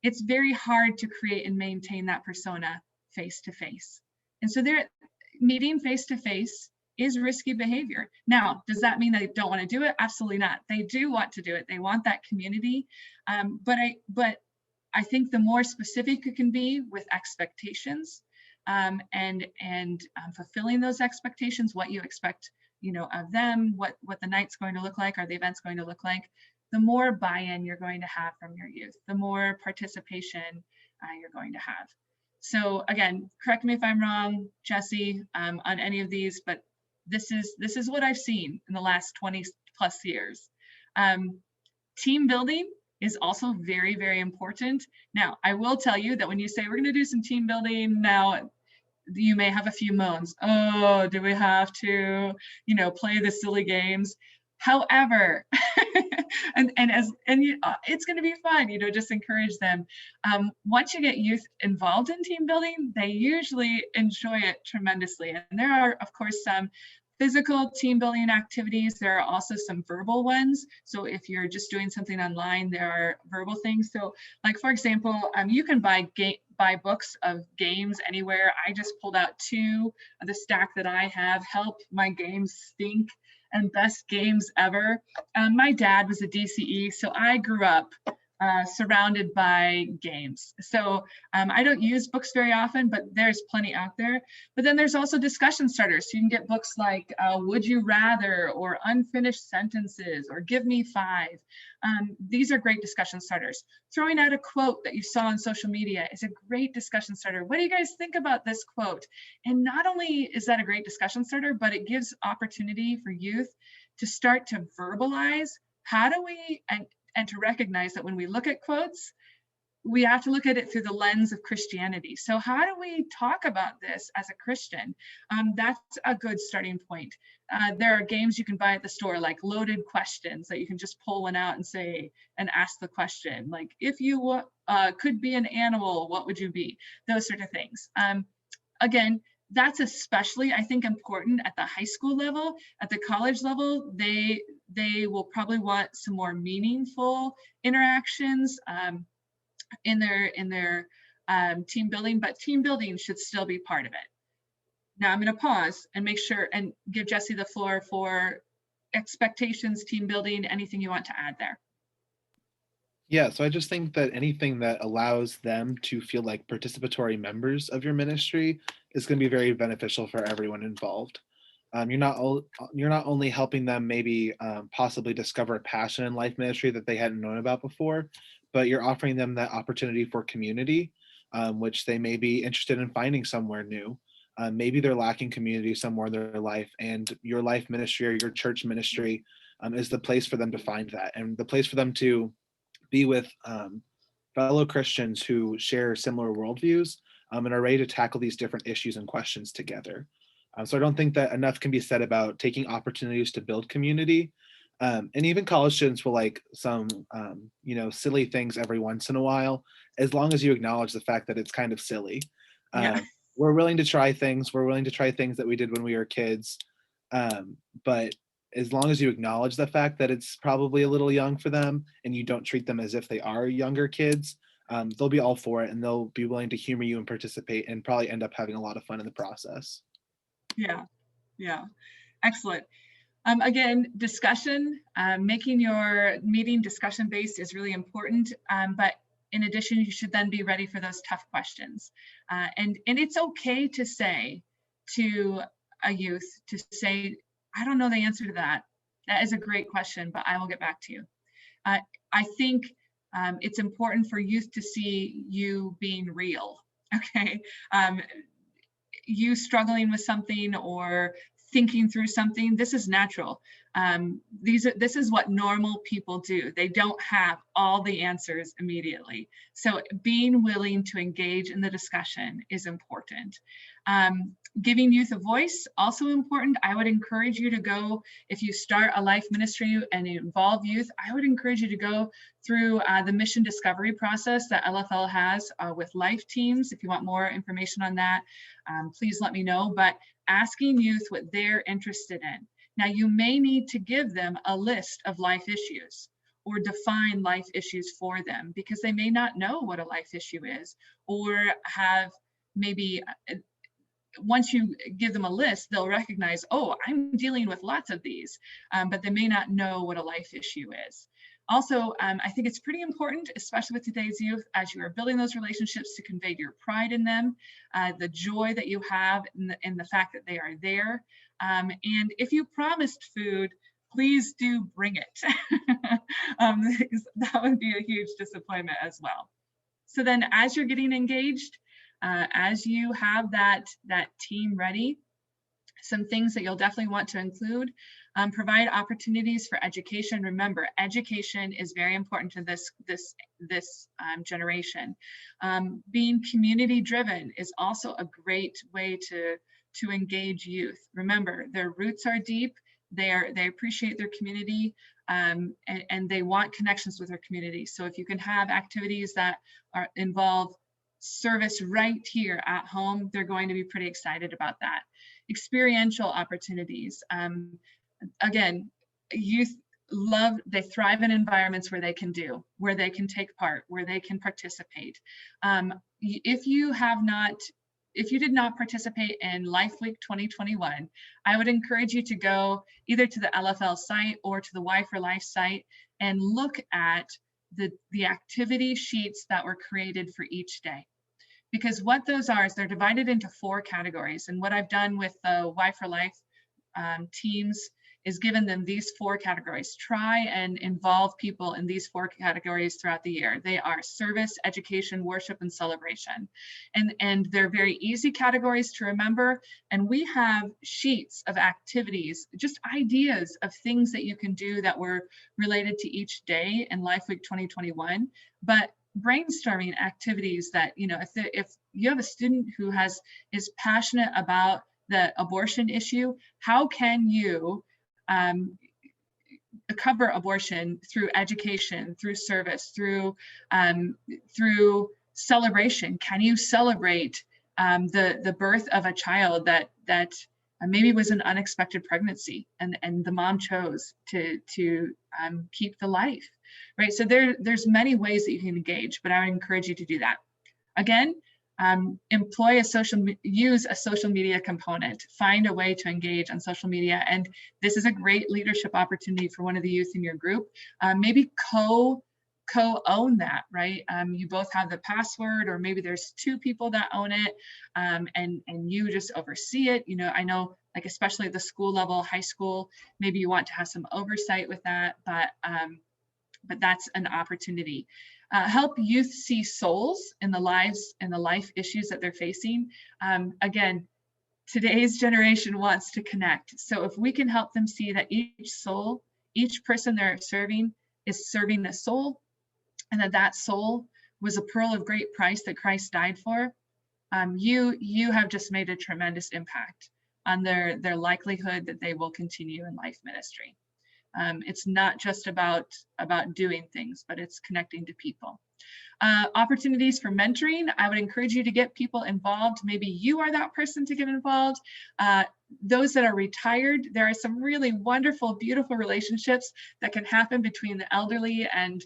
It's very hard to create and maintain that persona face to face. And so meeting face to face is risky behavior. Now, does that mean they don't want to do it? Absolutely not. They do want to do it. They want that community. But I think the more specific you can be with expectations and fulfilling those expectations, what you expect, of them, what the night's going to look like, or the event's going to look like, the more buy-in you're going to have from your youth, the more participation you're going to have. So again, correct me if I'm wrong, Jesse, on any of these, but this is what I've seen in the last 20 plus years. Team building is also very, very important. Now, I will tell you that when you say we're going to do some team building, now you may have a few moans. Oh, do we have to, play the silly games? However, it's going to be fun, just encourage them. Once you get youth involved in team building, they usually enjoy it tremendously. And there are, of course, some physical team building activities. There are also some verbal ones. So if you're just doing something online, there are verbal things. So like, for example, you can buy books of games anywhere. I just pulled out 2 of the stack that I have. Help My Games Stink and Best Games Ever. My dad was a DCE, so I grew up surrounded by games. So I don't use books very often, but there's plenty out there. But then there's also discussion starters. So you can get books like Would You Rather, or Unfinished Sentences, or Give Me 5. These are great discussion starters. Throwing out a quote that you saw on social media is a great discussion starter. What do you guys think about this quote? And not only is that a great discussion starter, but it gives opportunity for youth to start to verbalize, how do we, and and to recognize that when we look at quotes, we have to look at it through the lens of Christianity. So how do we talk about this as a Christian? That's a good starting point. There are games you can buy at the store, like loaded questions that you can just pull one out and say, and ask the question, like, if you could be an animal, what would you be? Those sort of things. Again, that's especially, I think, important at the high school level. At the college level, they will probably want some more meaningful interactions in their team building, but team building should still be part of it. Now I'm going to pause and make sure and give Jesse the floor for expectations, team building, anything you want to add there. Yeah, so I just think that anything that allows them to feel like participatory members of your ministry is going to be very beneficial for everyone involved. You're not only helping them maybe possibly discover a passion in life ministry that they hadn't known about before, but you're offering them that opportunity for community, which they may be interested in finding somewhere new. Maybe they're lacking community somewhere in their life, and your life ministry or your church ministry is the place for them to find that, and the place for them to be with fellow Christians who share similar worldviews and are ready to tackle these different issues and questions together. So I don't think that enough can be said about taking opportunities to build community. And even college students will like some, silly things every once in a while, as long as you acknowledge the fact that it's kind of silly. Yeah. We're willing to try things. We're willing to try things that we did when we were kids. But as long as you acknowledge the fact that it's probably a little young for them and you don't treat them as if they are younger kids, they'll be all for it, and they'll be willing to humor you and participate and probably end up having a lot of fun in the process. Yeah, excellent. Again, discussion, making your meeting discussion based is really important, but in addition, you should then be ready for those tough questions. And it's okay to say to a youth, to say, I don't know the answer to that. That is a great question, but I will get back to you. I think it's important for youth to see you being real, okay? You struggling with something or thinking through something, this is natural. This is what normal people do. They don't have all the answers immediately. So being willing to engage in the discussion is important. Giving youth a voice, also important. I would encourage you to go, if you start a life ministry and you involve youth, I would encourage you to go through the mission discovery process that LFL has with life teams. If you want more information on that, please let me know. But asking youth what they're interested in. Now, you may need to give them a list of life issues or define life issues for them, because they may not know what a life issue is, or have maybe, once you give them a list, they'll recognize, oh, I'm dealing with lots of these, but they may not know what a life issue is. Also, I think it's pretty important, especially with today's youth, as you are building those relationships, to convey your pride in them, the joy that you have in the fact that they are there. And if you promised food, please do bring it. That would be a huge disappointment as well. So then as you're getting engaged, as you have that team ready, some things that you'll definitely want to include, provide opportunities for education. Remember, education is very important to this generation. Being community driven is also a great way to engage youth. Remember, their roots are deep. They appreciate their community, and they want connections with their community. So if you can have activities that involve service right here at home, they're going to be pretty excited about that. Experiential opportunities. Again, youth they thrive in environments where they can take part, where they can participate. If you did not participate in Life Week 2021, I would encourage you to go either to the LFL site or to the Y4Life site and look at the activity sheets that were created for each day. Because what those are is they're divided into 4 categories. And what I've done with the Y4Life teams is given them these 4 categories. Try and involve people in these 4 categories throughout the year. They are service, education, worship, and celebration. And they're very easy categories to remember. And we have sheets of activities, just ideas of things that you can do that were related to each day in Life Week 2021. But brainstorming activities that, if you have a student who is passionate about the abortion issue, how can you cover abortion through education, through service, through celebration? Can you celebrate the birth of a child that maybe was an unexpected pregnancy and the mom chose to keep the life, right? So there's many ways that you can engage, but I would encourage you to do that. Again, use a social media component. Find a way to engage on social media. And this is a great leadership opportunity for one of the youth in your group. Maybe co-own that, right? You both have the password, or maybe there's 2 people that own it, and you just oversee it. I know, like, especially at the school level, high school, maybe you want to have some oversight with that, but that's an opportunity. Help youth see souls in the lives and the life issues that they're facing. Again, today's generation wants to connect. So if we can help them see that each person they're serving is serving a soul, and that soul was a pearl of great price that Christ died for, you have just made a tremendous impact on their likelihood that they will continue in life ministry. It's not just about doing things, but it's connecting to people. Opportunities for mentoring. I would encourage you to get people involved. Maybe you are that person to get involved. Those that are retired, there are some really wonderful, beautiful relationships that can happen between the elderly and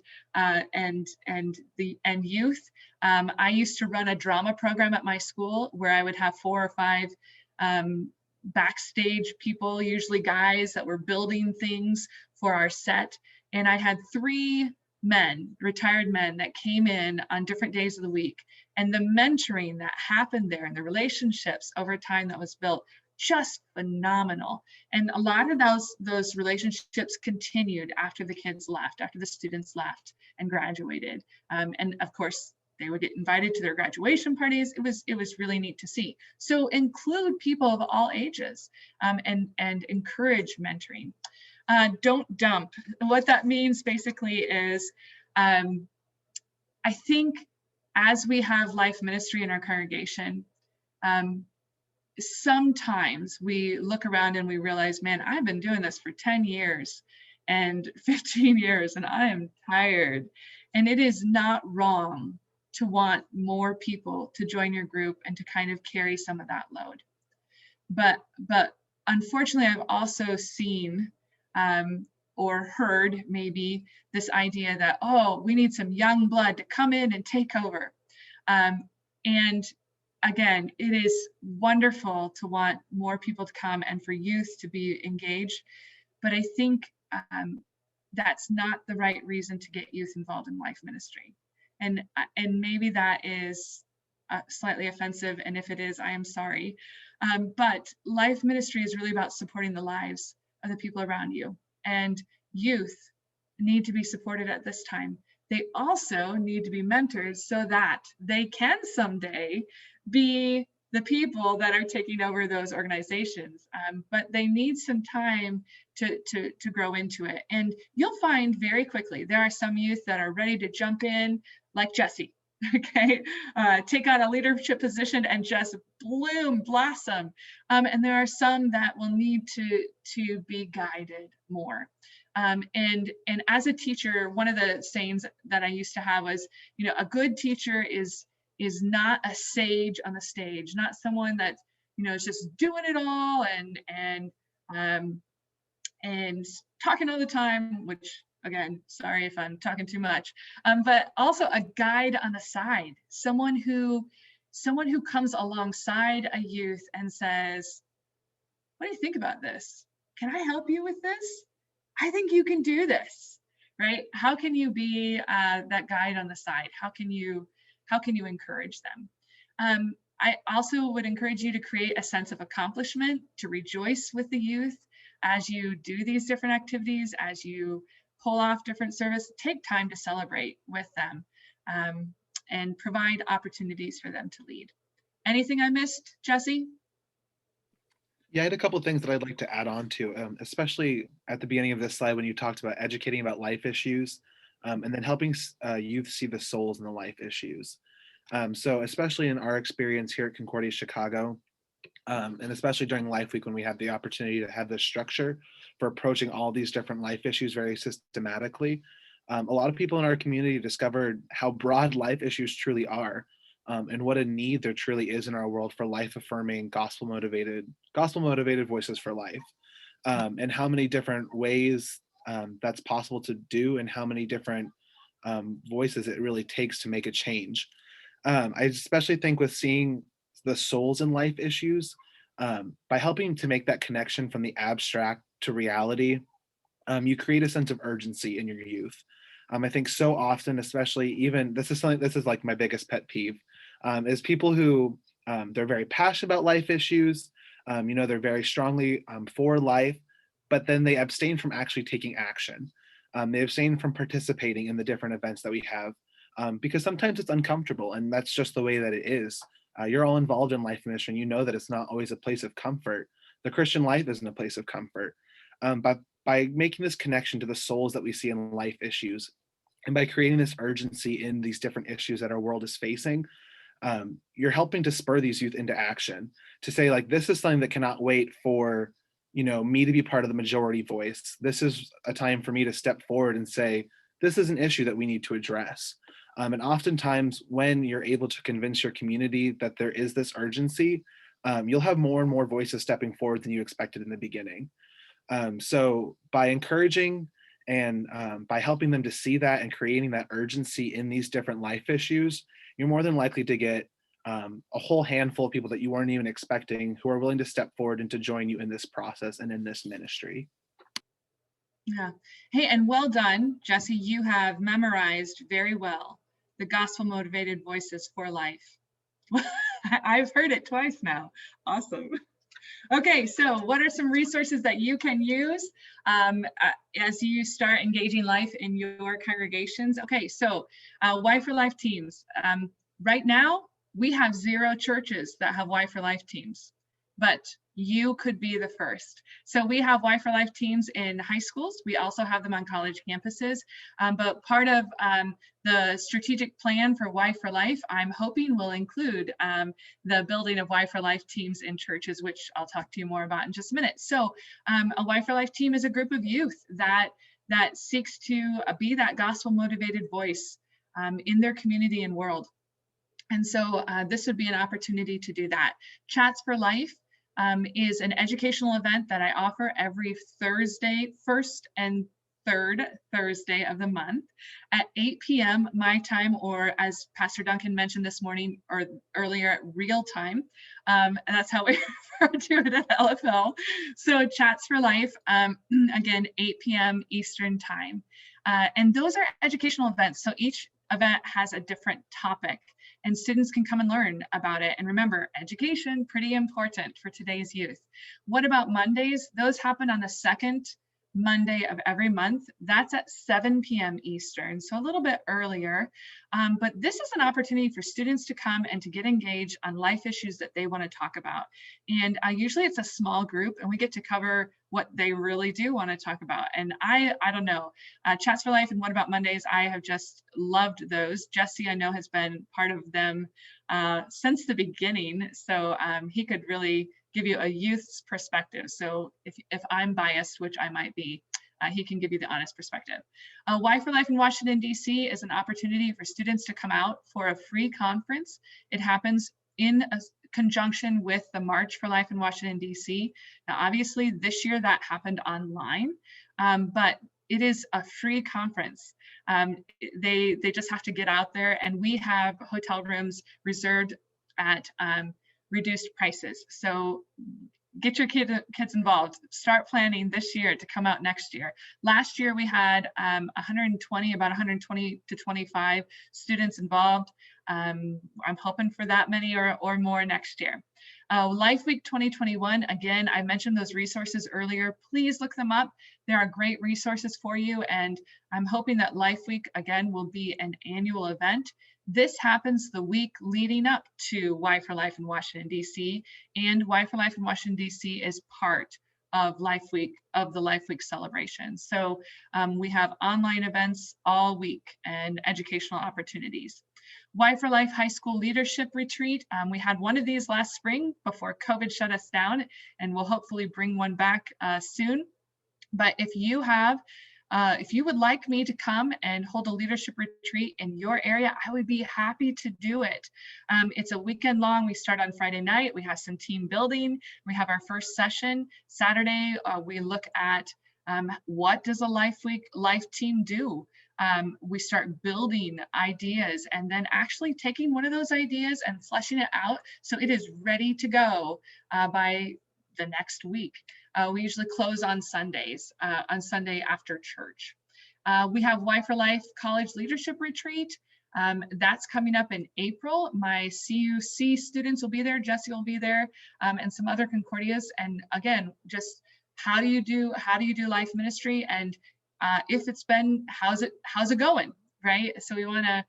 youth. I used to run a drama program at my school where I would have 4 or 5 backstage people, usually guys, that were building things for our set. And I had 3 retired men that came in on different days of the week. And the mentoring that happened there and the relationships over time that was built, just phenomenal. And a lot of those relationships continued after the kids left, after the students left and graduated. And of course, they would get invited to their graduation parties. It was really neat to see. So include people of all ages, and encourage mentoring. Don't dump. What that means basically is, I think as we have life ministry in our congregation, sometimes we look around and we realize, man, I've been doing this for 10 years and 15 years and I am tired. And it is not wrong to want more people to join your group and to kind of carry some of that load. But unfortunately, I've also seen or heard maybe this idea that, oh, we need some young blood to come in and take over. And again, it is wonderful to want more people to come and for youth to be engaged. But I think that's not the right reason to get youth involved in life ministry. And maybe that is slightly offensive. And if it is, I am sorry. But life ministry is really about supporting the lives of the people around you. And youth need to be supported at this time. They also need to be mentored so that they can someday be the people that are taking over those organizations. But they need some time to grow into it. And you'll find very quickly, there are some youth that are ready to jump in, like Jesse, okay? Take on a leadership position and just bloom, blossom. And there are some that will need to be guided more. And as a teacher, one of the sayings that I used to have was, a good teacher is not a sage on the stage, not someone that, is just doing it all and talking all the time, which, again, sorry if I'm talking too much, but also a guide on the side, someone who comes alongside a youth and says, what do you think about this? Can I help you with this? I think you can do this, right? How can you be that guide on the side? How can you encourage them? I also would encourage you to create a sense of accomplishment, to rejoice with the youth. as you do these different activities, as you pull off different service, take time to celebrate with them and provide opportunities for them to lead. Anything I missed, Jesse? Yeah, I had a couple of things that I'd like to add on to, especially at the beginning of this slide when you talked about educating about life issues and then helping youth see the souls in the life issues. So especially in our experience here at Concordia Chicago, and especially during Life Week when we had the opportunity to have this structure for approaching all these different life issues very systematically, a lot of people in our community discovered how broad life issues truly are. And what a need there truly is in our world for life-affirming, gospel-motivated voices for life, and how many different ways that's possible to do, and how many different voices it really takes to make a change. I especially think with seeing the souls in life issues, by helping to make that connection from the abstract to reality, you create a sense of urgency in your youth. I think so often, especially even this is like my biggest pet peeve, is people who they're very passionate about life issues, they're very strongly for life, but then they abstain from actually taking action. They abstain from participating in the different events that we have because sometimes it's uncomfortable, and that's just the way that it is. You're all involved in life ministry, and you know that it's not always a place of comfort. The Christian life isn't a place of comfort. But by making this connection to the souls that we see in life issues, and by creating this urgency in these different issues that our world is facing, you're helping to spur these youth into action, to say, like, this is something that cannot wait for me to be part of the majority voice. This is a time for me to step forward and say, this is an issue that we need to address. And oftentimes when you're able to convince your community that there is this urgency, you'll have more and more voices stepping forward than you expected in the beginning. So by encouraging and by helping them to see that and creating that urgency in these different life issues, you're more than likely to get a whole handful of people that you weren't even expecting who are willing to step forward and to join you in this process and in this ministry. Yeah. Hey, and well done, Jesse. You have memorized very well the gospel motivated voices for life. I've heard it twice now. Awesome. Okay, so what are some resources that you can use as you start engaging life in your congregations? Okay, so Y4Life Teams. Right now, we have 0 churches that have Y4Life Teams, but you could be the first. So we have Y4Life Teams in high schools. We also have them on college campuses, but part of the strategic plan for Y4Life, I'm hoping will include the building of Y4Life Teams in churches, which I'll talk to you more about in just a minute. So a Y4Life team is a group of youth that seeks to be that gospel motivated voice in their community and world. And so this would be an opportunity to do that. Chats for Life is an educational event that I offer every Thursday, first and third Thursday of the month at 8 p.m. my time, or as Pastor Duncan mentioned this morning or earlier, at real time. And that's how we refer to it at LFL. So Chats for Life, again, 8 p.m. Eastern time. And those are educational events. So each event has a different topic, and students can come and learn about it. And remember, education, pretty important for today's youth. What about Mondays? Those happen on the second Monday of every month. That's at 7 p.m. Eastern, so a little bit earlier. But this is an opportunity for students to come and to get engaged on life issues that they want to talk about. And usually it's a small group, and we get to cover what they really do want to talk about. And I don't know, Chats for Life and What About Mondays, I have just loved those. Jesse, I know, has been part of them since the beginning, so he could really give you a youth's perspective. So if I'm biased, which I might be, he can give you the honest perspective. Y4Life in Washington, D.C. is an opportunity for students to come out for a free conference. It happens in a conjunction with the March for Life in Washington, D.C. Now, obviously, this year that happened online, but it is a free conference. They just have to get out there, and we have hotel rooms reserved at reduced prices. So get your kids involved. Start planning this year to come out next year. Last year we had about 120 to 25 students involved. I'm hoping for that many or more next year. Life Week 2021, again, I mentioned those resources earlier. Please look them up. There are great resources for you. And I'm hoping that Life Week, again, will be an annual event. This happens the week leading up to Y4Life in Washington, D.C. And Y4Life in Washington, D.C. is part of Life Week, of the Life Week celebration. So we have online events all week and educational opportunities. Y4Life High School Leadership Retreat. We had one of these last spring before COVID shut us down, and we'll hopefully bring one back soon. But if you would like me to come and hold a leadership retreat in your area, I would be happy to do it. It's a weekend long. We start on Friday night. We have some team building. We have our first session. Saturday, we look at what does a Life team do? We start building ideas and then actually taking one of those ideas and fleshing it out so it is ready to go by the next week. We usually close on Sundays, on Sunday after church. We have Y4Life College Leadership Retreat. That's coming up in April. My CUC students will be there, Jesse will be there, and some other Concordias. And again, just how do you do life ministry? And if it's been, how's it going, right? So we want to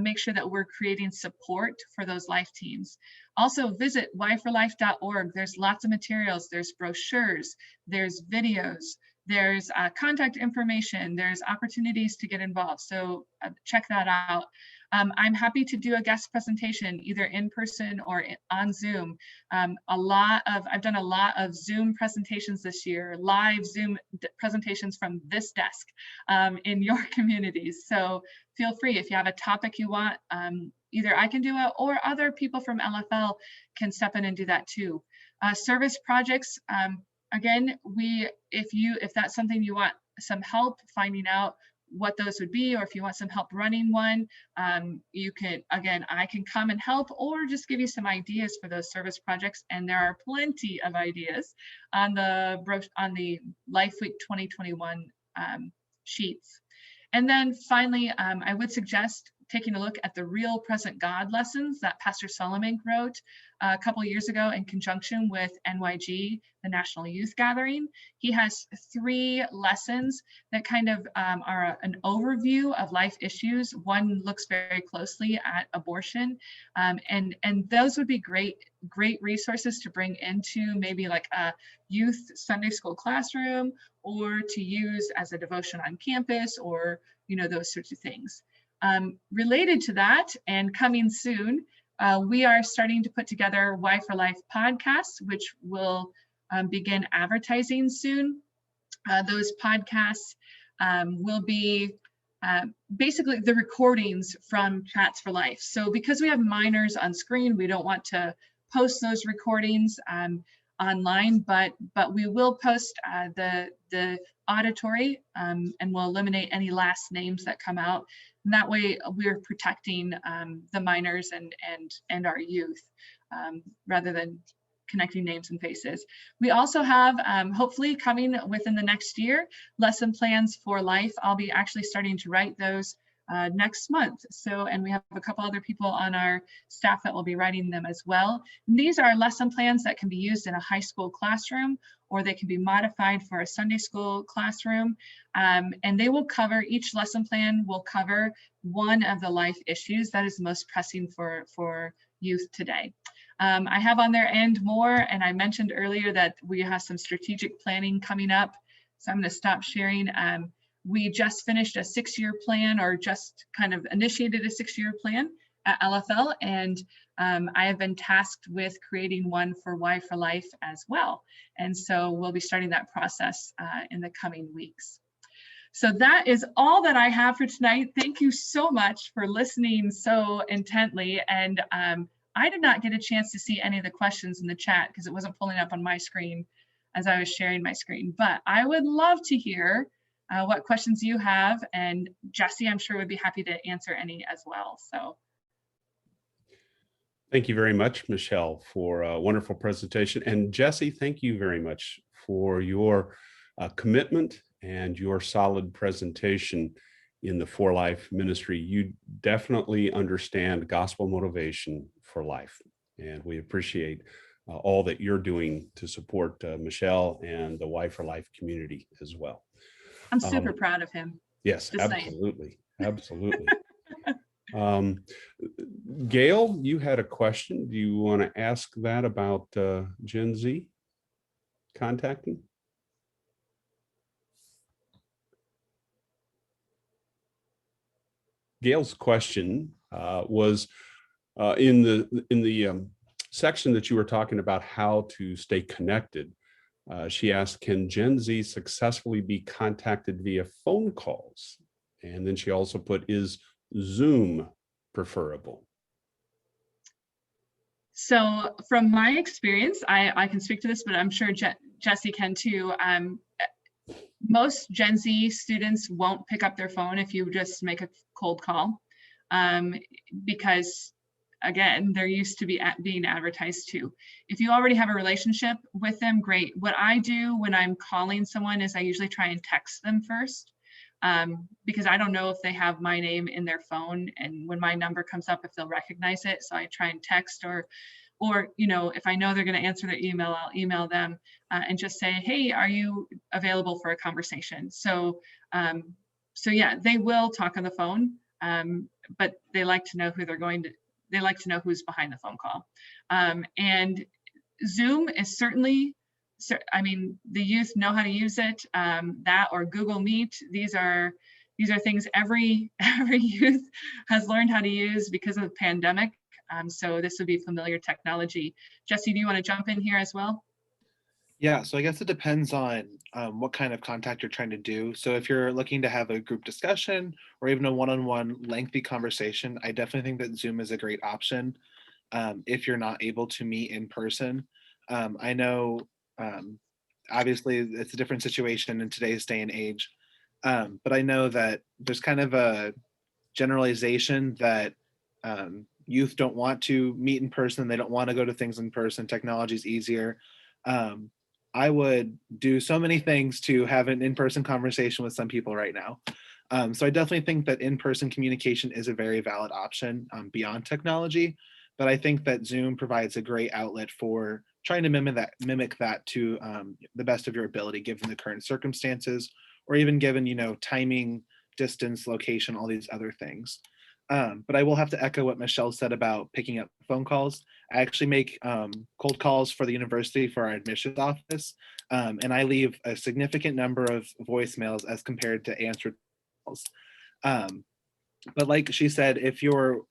make sure that we're creating support for those life teams. Also visit y4life.org. There's lots of materials. There's brochures, there's videos, there's contact information, there's opportunities to get involved. So check that out. I'm happy to do a guest presentation either in person or on Zoom. I've done a lot of Zoom presentations this year, live Zoom presentations from this desk in your communities. So feel free, if you have a topic you want, either I can do it or other people from LFL can step in and do that too. Service projects, again, if that's something you want some help finding out what those would be, or if you want some help running one, you can, again, I can come and help or just give you some ideas for those service projects. And there are plenty of ideas on the Life Week 2021 sheets. And then finally, I would suggest taking a look at the Real Present God lessons that Pastor Solomon wrote a couple of years ago in conjunction with NYG, the National Youth Gathering. He has 3 lessons that kind of are an overview of life issues. One looks very closely at abortion, and those would be great resources to bring into maybe like a youth Sunday school classroom, or to use as a devotion on campus, or those sorts of things. Related to that, and coming soon, we are starting to put together Y4Life podcasts, which will begin advertising soon. Those podcasts will be basically the recordings from Chats for Life. So because we have minors on screen, we don't want to post those recordings online, but we will post the auditory, and we'll eliminate any last names that come out. And that way we're protecting the minors and our youth, rather than connecting names and faces. We also have, hopefully coming within the next year, lesson plans for life. I'll be actually starting to write those next month. So, and we have a couple other people on our staff that will be writing them as well. And these are lesson plans that can be used in a high school classroom, or they can be modified for a Sunday school classroom. And they will cover, each lesson plan will cover one of the life issues that is most pressing for youth today. I have on there and more, and I mentioned earlier that we have some strategic planning coming up. So I'm going to stop sharing. We just finished a 6-year plan, or just kind of initiated a 6-year plan at LFL, and I have been tasked with creating one for Y4Life as well. And so we'll be starting that process in the coming weeks. So that is all that I have for tonight. Thank you so much for listening so intently. And I did not get a chance to see any of the questions in the chat because it wasn't pulling up on my screen as I was sharing my screen, but I would love to hear what questions you have, and Jesse, I'm sure would be happy to answer any as well. So. Thank you very much, Michelle, for a wonderful presentation. And Jesse, thank you very much for your commitment and your solid presentation in the Y4Life ministry. You definitely understand gospel motivation for life, and we appreciate all that you're doing to support Michelle and the Y4Life community as well. I'm super proud of him. Yes, Just saying. absolutely. Absolutely. Gail, you had a question. Do you want to ask that about Gen Z contacting? Gail's question was in the section that you were talking about how to stay connected. She asked, can Gen Z successfully be contacted via phone calls? And then she also put, is Zoom preferable? So from my experience, I can speak to this, but I'm sure Jesse can too. Most Gen Z students won't pick up their phone if you just make a cold call, because again, they're used to being advertised to. If you already have a relationship with them, great. What I do when I'm calling someone is I usually try and text them first, because I don't know if they have my name in their phone, and when my number comes up, if they'll recognize it. So I try and text, or if I know they're going to answer their email, I'll email them and just say, hey, are you available for a conversation? So yeah, they will talk on the phone, but they like to know who they like to know who's behind the phone call. And Zoom is certainly, I mean, the youth know how to use it. That or Google Meet, these are things every youth has learned how to use because of the pandemic. So this would be familiar technology. Jesse, do you want to jump in here as well? Yeah, so I guess it depends on what kind of contact you're trying to do. So if you're looking to have a group discussion or even a one-on-one lengthy conversation, I definitely think that Zoom is a great option if you're not able to meet in person. I know, obviously, it's a different situation in today's day and age, but I know that there's kind of a generalization that youth don't want to meet in person. They don't want to go to things in person. Technology is easier. I would do so many things to have an in-person conversation with some people right now. So I definitely think that in-person communication is a very valid option beyond technology, but I think that Zoom provides a great outlet for trying to mimic that to the best of your ability, given the current circumstances, or even given, timing, distance, location, all these other things. But I will have to echo what Michelle said about picking up phone calls. I actually make cold calls for the university for our admissions office, and I leave a significant number of voicemails as compared to answered calls. But like she said, if you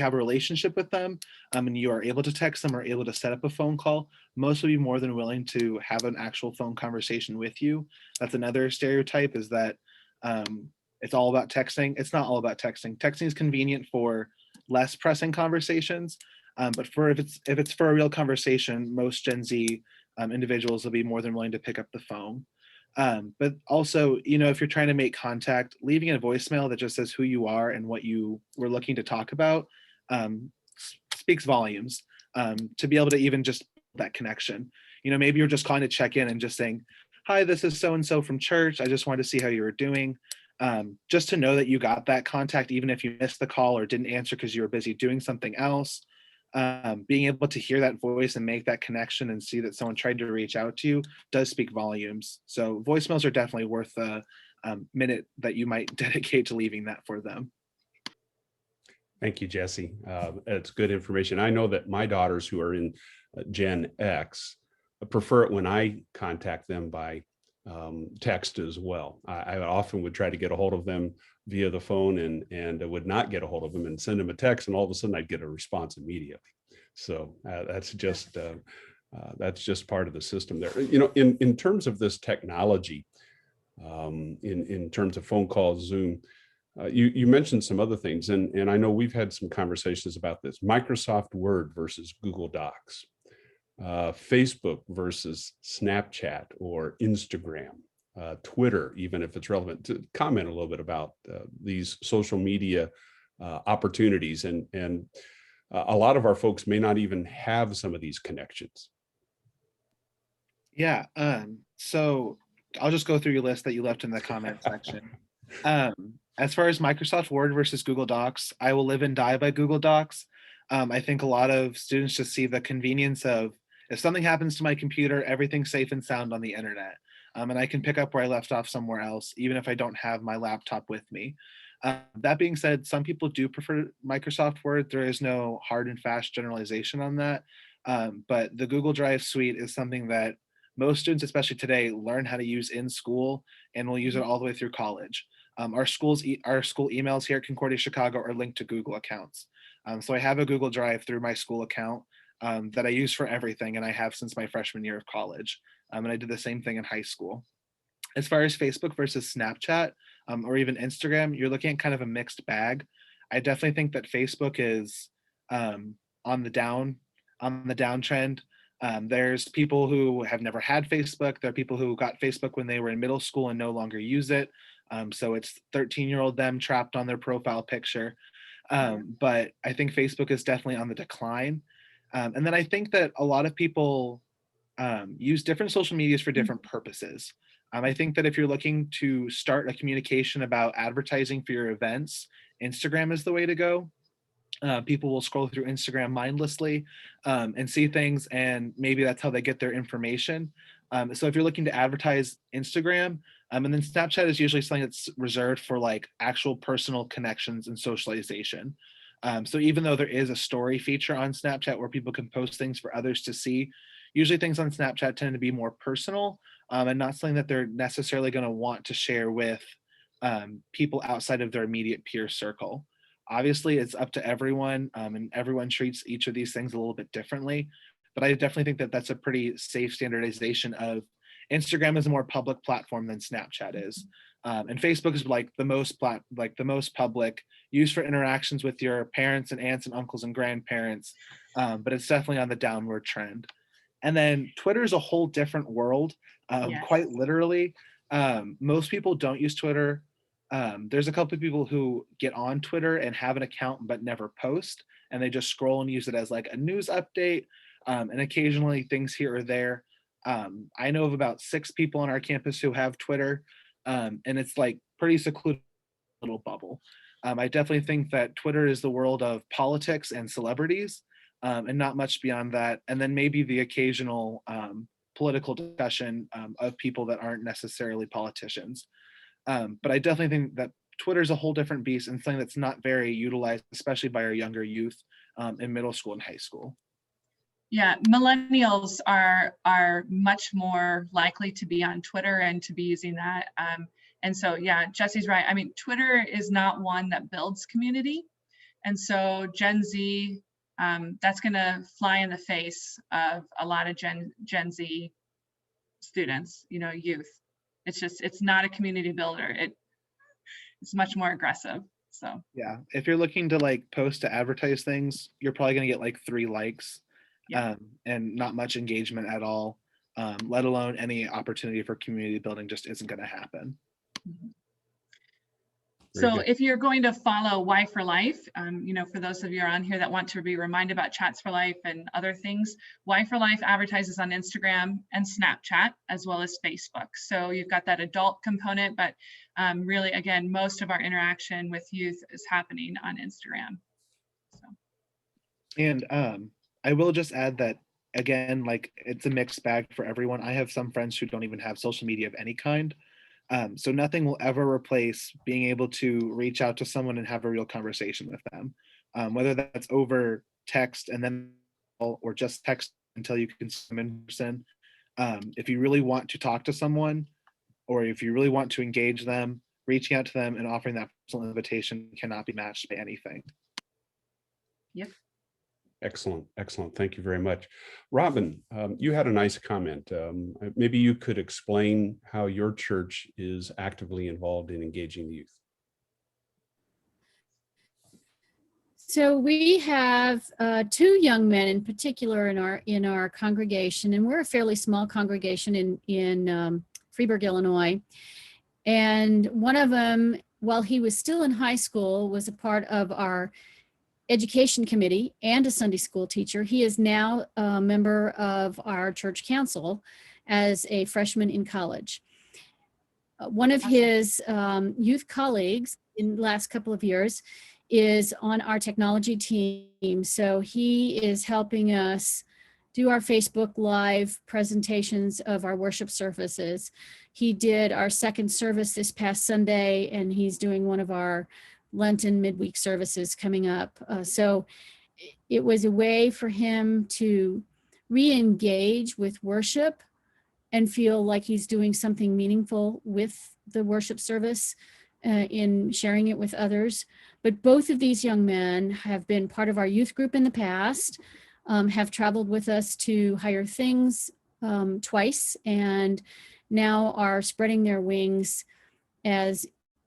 have a relationship with them and you are able to text them or able to set up a phone call, most will be more than willing to have an actual phone conversation with you. That's another stereotype, is that it's all about texting. It's not all about texting. Texting is convenient for less pressing conversations, but if it's for a real conversation, most Gen Z individuals will be more than willing to pick up the phone. But also, if you're trying to make contact, leaving a voicemail that just says who you are and what you were looking to talk about speaks volumes to be able to even just that connection. Maybe you're just calling to check in and just saying, hi, this is so-and-so from church. I just wanted to see how you were doing. Just to know that you got that contact, even if you missed the call or didn't answer because you were busy doing something else. Being able to hear that voice and make that connection and see that someone tried to reach out to you does speak volumes. So voicemails are definitely worth a minute that you might dedicate to leaving that for them. Thank you, Jesse. It's good information. I know that my daughters who are in Gen X prefer it when I contact them by text as well. I often would try to get a hold of them via the phone and would not get a hold of them and send them a text, and all of a sudden I'd get a response immediately. So that's just part of the system there. In terms of this technology, in terms of phone calls, Zoom, you mentioned some other things, and I know we've had some conversations about this. Microsoft Word versus Google Docs. Facebook versus Snapchat or Instagram, Twitter, even if it's relevant. To comment a little bit about these social media opportunities, and a lot of our folks may not even have some of these connections. Yeah, so I'll just go through your list that you left in the comment section. As far as Microsoft Word versus Google Docs, I will live and die by Google Docs. I think a lot of students just see the convenience of if something happens to my computer, everything's safe and sound on the internet. And I can pick up where I left off somewhere else, even if I don't have my laptop with me. That being said, some people do prefer Microsoft Word. There is no hard and fast generalization on that. But the Google Drive suite is something that most students, especially today, learn how to use in school and will use it all the way through college. Our school emails here at Concordia Chicago are linked to Google accounts. So I have a Google Drive through my school account that I use for everything, and I have since my freshman year of college. And I did the same thing in high school. As far as Facebook versus Snapchat or even Instagram, you're looking at kind of a mixed bag. I definitely think that Facebook is on the downtrend. There's people who have never had Facebook. There are people who got Facebook when they were in middle school and no longer use it. So it's 13-year-old them trapped on their profile picture. But I think Facebook is definitely on the decline. And then I think that a lot of people use different social medias for different purposes. I think that if you're looking to start a communication about advertising for your events, Instagram is the way to go. People will scroll through Instagram mindlessly and see things, and maybe that's how they get their information. So if you're looking to advertise Instagram, and then Snapchat is usually something that's reserved for like actual personal connections and socialization. So even though there is a story feature on Snapchat where people can post things for others to see, usually things on Snapchat tend to be more personal and not something that they're necessarily going to want to share with people outside of their immediate peer circle. Obviously, it's up to everyone, and everyone treats each of these things a little bit differently. But I definitely think that that's a pretty safe standardization of Instagram is a more public platform than Snapchat is. And Facebook is like the most public, used for interactions with your parents and aunts and uncles and grandparents. But it's definitely on the downward trend. And then Twitter is a whole different world, Yes. quite literally. Most people don't use Twitter. There's a couple of people who get on Twitter and have an account but never post, and they just scroll and use it as like a news update, and occasionally things here or there. I know of about 6 people on our campus who have Twitter, and it's like pretty secluded little bubble. I definitely think that Twitter is the world of politics and celebrities, and not much beyond that. And then maybe the occasional political discussion of people that aren't necessarily politicians. But I definitely think that Twitter is a whole different beast and something that's not very utilized, especially by our younger youth in middle school and high school. Yeah, millennials are much more likely to be on Twitter and to be using that. And so, yeah, Jesse's right. I mean, Twitter is not one that builds community. And so Gen Z, that's going to fly in the face of a lot of Gen Z students, youth. It's not a community builder. It's much more aggressive. So yeah, if you're looking to like post to advertise things, you're probably going to get like 3 likes. Yeah. And not much engagement at all, let alone any opportunity for community building just isn't going to happen. So if you're going to follow Y4Life, for those of you on here that want to be reminded about Chats for Life and other things, Y4Life advertises on Instagram and Snapchat, as well as Facebook. So you've got that adult component, but really, again, most of our interaction with youth is happening on Instagram. So. And I will just add that, again, like it's a mixed bag for everyone. I have some friends who don't even have social media of any kind. So nothing will ever replace being able to reach out to someone and have a real conversation with them, whether that's over text and then or just text until you can see them in person. If you really want to talk to someone, or if you really want to engage them, reaching out to them and offering that personal invitation cannot be matched by anything. Yep. Excellent. Thank you very much. Robin, you had a nice comment. Maybe you could explain how your church is actively involved in engaging the youth. So we have 2 young men in particular in our congregation, and we're a fairly small congregation in Freeburg, Illinois. And one of them, while he was still in high school, was a part of our education committee and a Sunday school teacher. He is now a member of our church council as a freshman in college. One of his youth colleagues in the last couple of years is on our technology team. So he is helping us do our Facebook Live presentations of our worship services. He did our second service this past Sunday, and he's doing one of our Lenten midweek services coming up. So it was a way for him to re-engage with worship and feel like he's doing something meaningful with the worship service in sharing it with others. But both of these young men have been part of our youth group in the past, have traveled with us to Higher Things twice, and now are spreading their wings as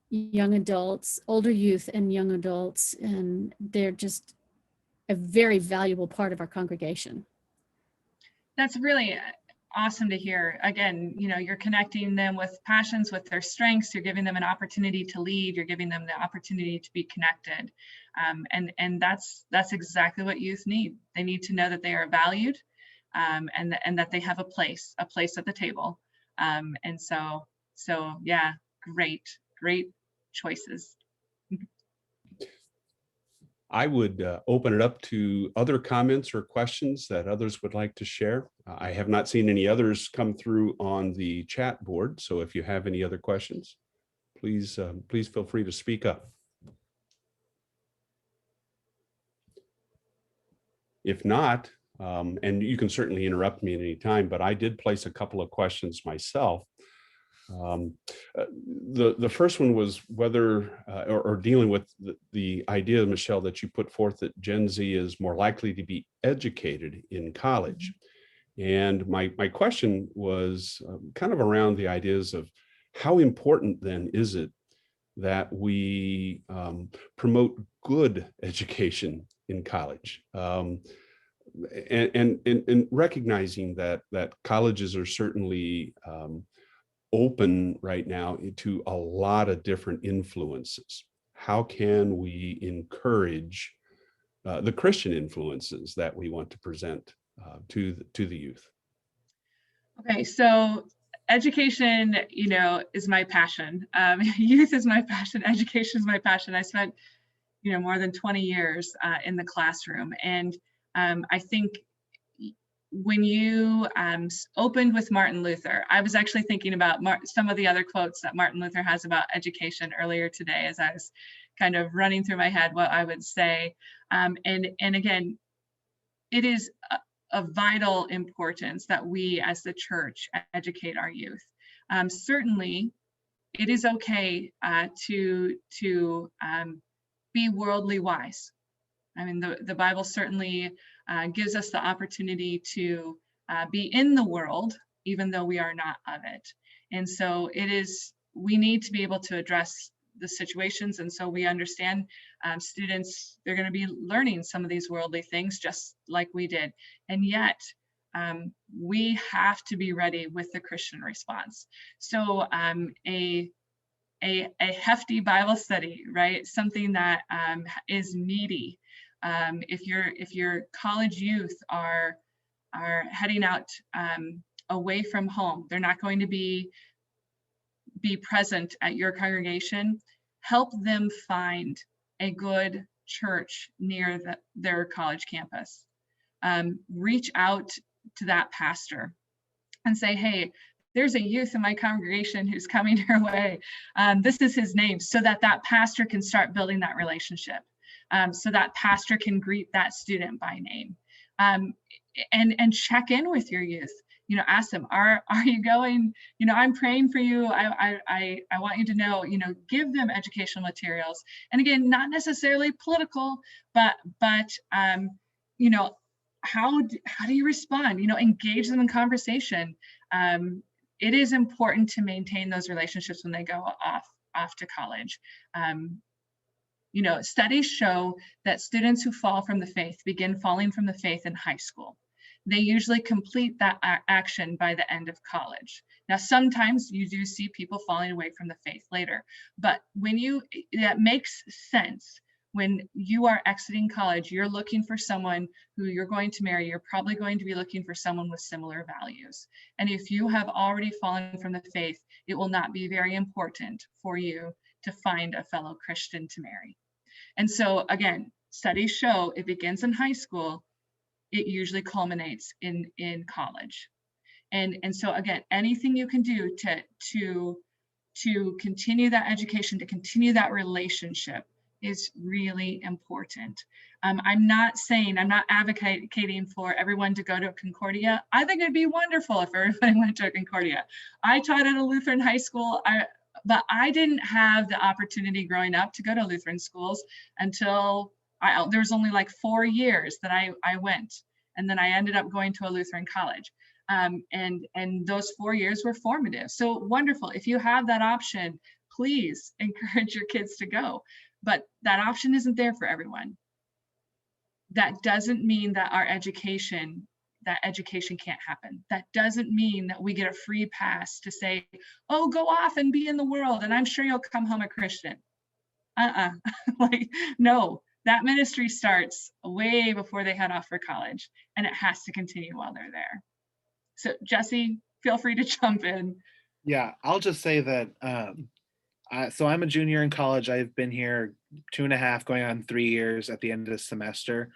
young adults, older youth and young adults, and they're just a very valuable part of our congregation. That's really awesome to hear. Again, you're connecting them with passions, with their strengths. You're giving them an opportunity to lead. You're giving them the opportunity to be connected. And that's exactly what youth need. They need to know that they are valued, and that they have a place at the table. And so yeah, great choices. I would open it up to other comments or questions that others would like to share. I have not seen any others come through on the chat board. So if you have any other questions, please feel free to speak up. If not, and you can certainly interrupt me at any time, but I did place a couple of questions myself. The first one was whether, or dealing with the idea, Michelle, that you put forth that Gen Z is more likely to be educated in college. And my question was kind of around the ideas of how important then is it that we promote good education in college, and recognizing that colleges are certainly open right now to a lot of different influences. How can we encourage the Christian influences that we want to present to the youth? Okay, so education, is my passion. Youth is my passion. Education is my passion. I spent, more than 20 years in the classroom, and I think when you opened with Martin Luther, I was actually thinking about some of the other quotes that Martin Luther has about education earlier today as I was kind of running through my head what I would say. And again, it is of vital importance that we as the church educate our youth. Certainly, it is okay to be worldly wise. I mean, the Bible certainly gives us the opportunity to be in the world, even though we are not of it. And so we need to be able to address the situations. And so we understand students, they're going to be learning some of these worldly things just like we did. And yet we have to be ready with the Christian response. So a hefty Bible study, right? Something that is meaty. If your college youth are heading out away from home, they're not going to be present at your congregation, help them find a good church near their college campus. Reach out to that pastor and say, hey, there's a youth in my congregation who's coming your way. This is his name, so that pastor can start building that relationship. So that pastor can greet that student by name, and check in with your youth. Ask them, are you going? I'm praying for you. I want you to know. Give them educational materials, and again, not necessarily political, but how do you respond? Engage them in conversation. It is important to maintain those relationships when they go off to college. Studies show that students who fall from the faith begin falling from the faith in high school. They usually complete that action by the end of college. Now, sometimes you do see people falling away from the faith later, but that makes sense. When you are exiting college, you're looking for someone who you're going to marry. You're probably going to be looking for someone with similar values. And if you have already fallen from the faith, it will not be very important for you to find a fellow Christian to marry. And so again, studies show it begins in high school. it usually culminates in college. And so again, anything you can do to continue that education, to continue that relationship is really important. I'm not advocating for everyone to go to Concordia. I think it'd be wonderful if everybody went to Concordia. I taught at a Lutheran high school, but I didn't have the opportunity growing up to go to Lutheran schools until there was only like 4 years that I went. And then I ended up going to a Lutheran college. And those 4 years were formative. So wonderful. If you have that option, please encourage your kids to go. But that option isn't there for everyone. That doesn't mean that education can't happen. That doesn't mean that we get a free pass to say, oh, go off and be in the world, and I'm sure you'll come home a Christian. Like, no, that ministry starts way before they head off for college, and it has to continue while they're there. So Jesse, feel free to jump in. Yeah, I'll just say that, so I'm a junior in college. I've been here 2.5, going on 3 years at the end of the semester.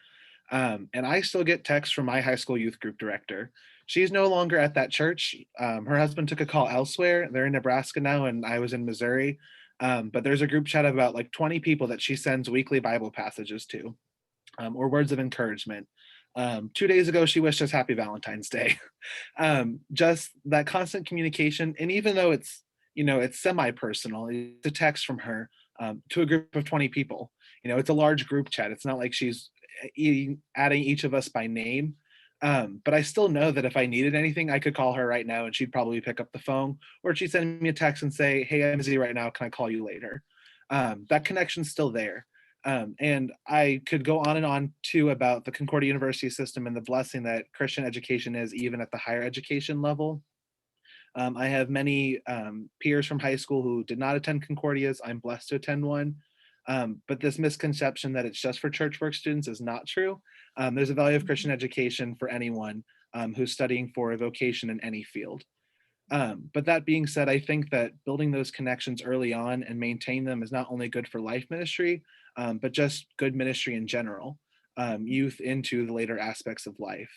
And I still get texts from my high school youth group director. She's no longer at that church. Her husband took a call elsewhere. They're in Nebraska now, and I was in Missouri. But there's a group chat of about like 20 people that she sends weekly Bible passages to, or words of encouragement. 2 days ago, she wished us happy Valentine's Day. Just that constant communication. And even though it's semi-personal, it's a text from her to a group of 20 people. It's a large group chat. It's not like she's adding each of us by name. But I still know that if I needed anything, I could call her right now and she'd probably pick up the phone, or she'd send me a text and say, hey, I'm busy right now. Can I call you later? That connection's still there. And I could go on and on too about the Concordia University system and the blessing that Christian education is, even at the higher education level. I have many peers from high school who did not attend Concordias. I'm blessed to attend one. But this misconception that it's just for church work students is not true. There's a value of Christian education for anyone who's studying for a vocation in any field. But that being said, I think that building those connections early on and maintain them is not only good for life ministry, but just good ministry in general, youth into the later aspects of life.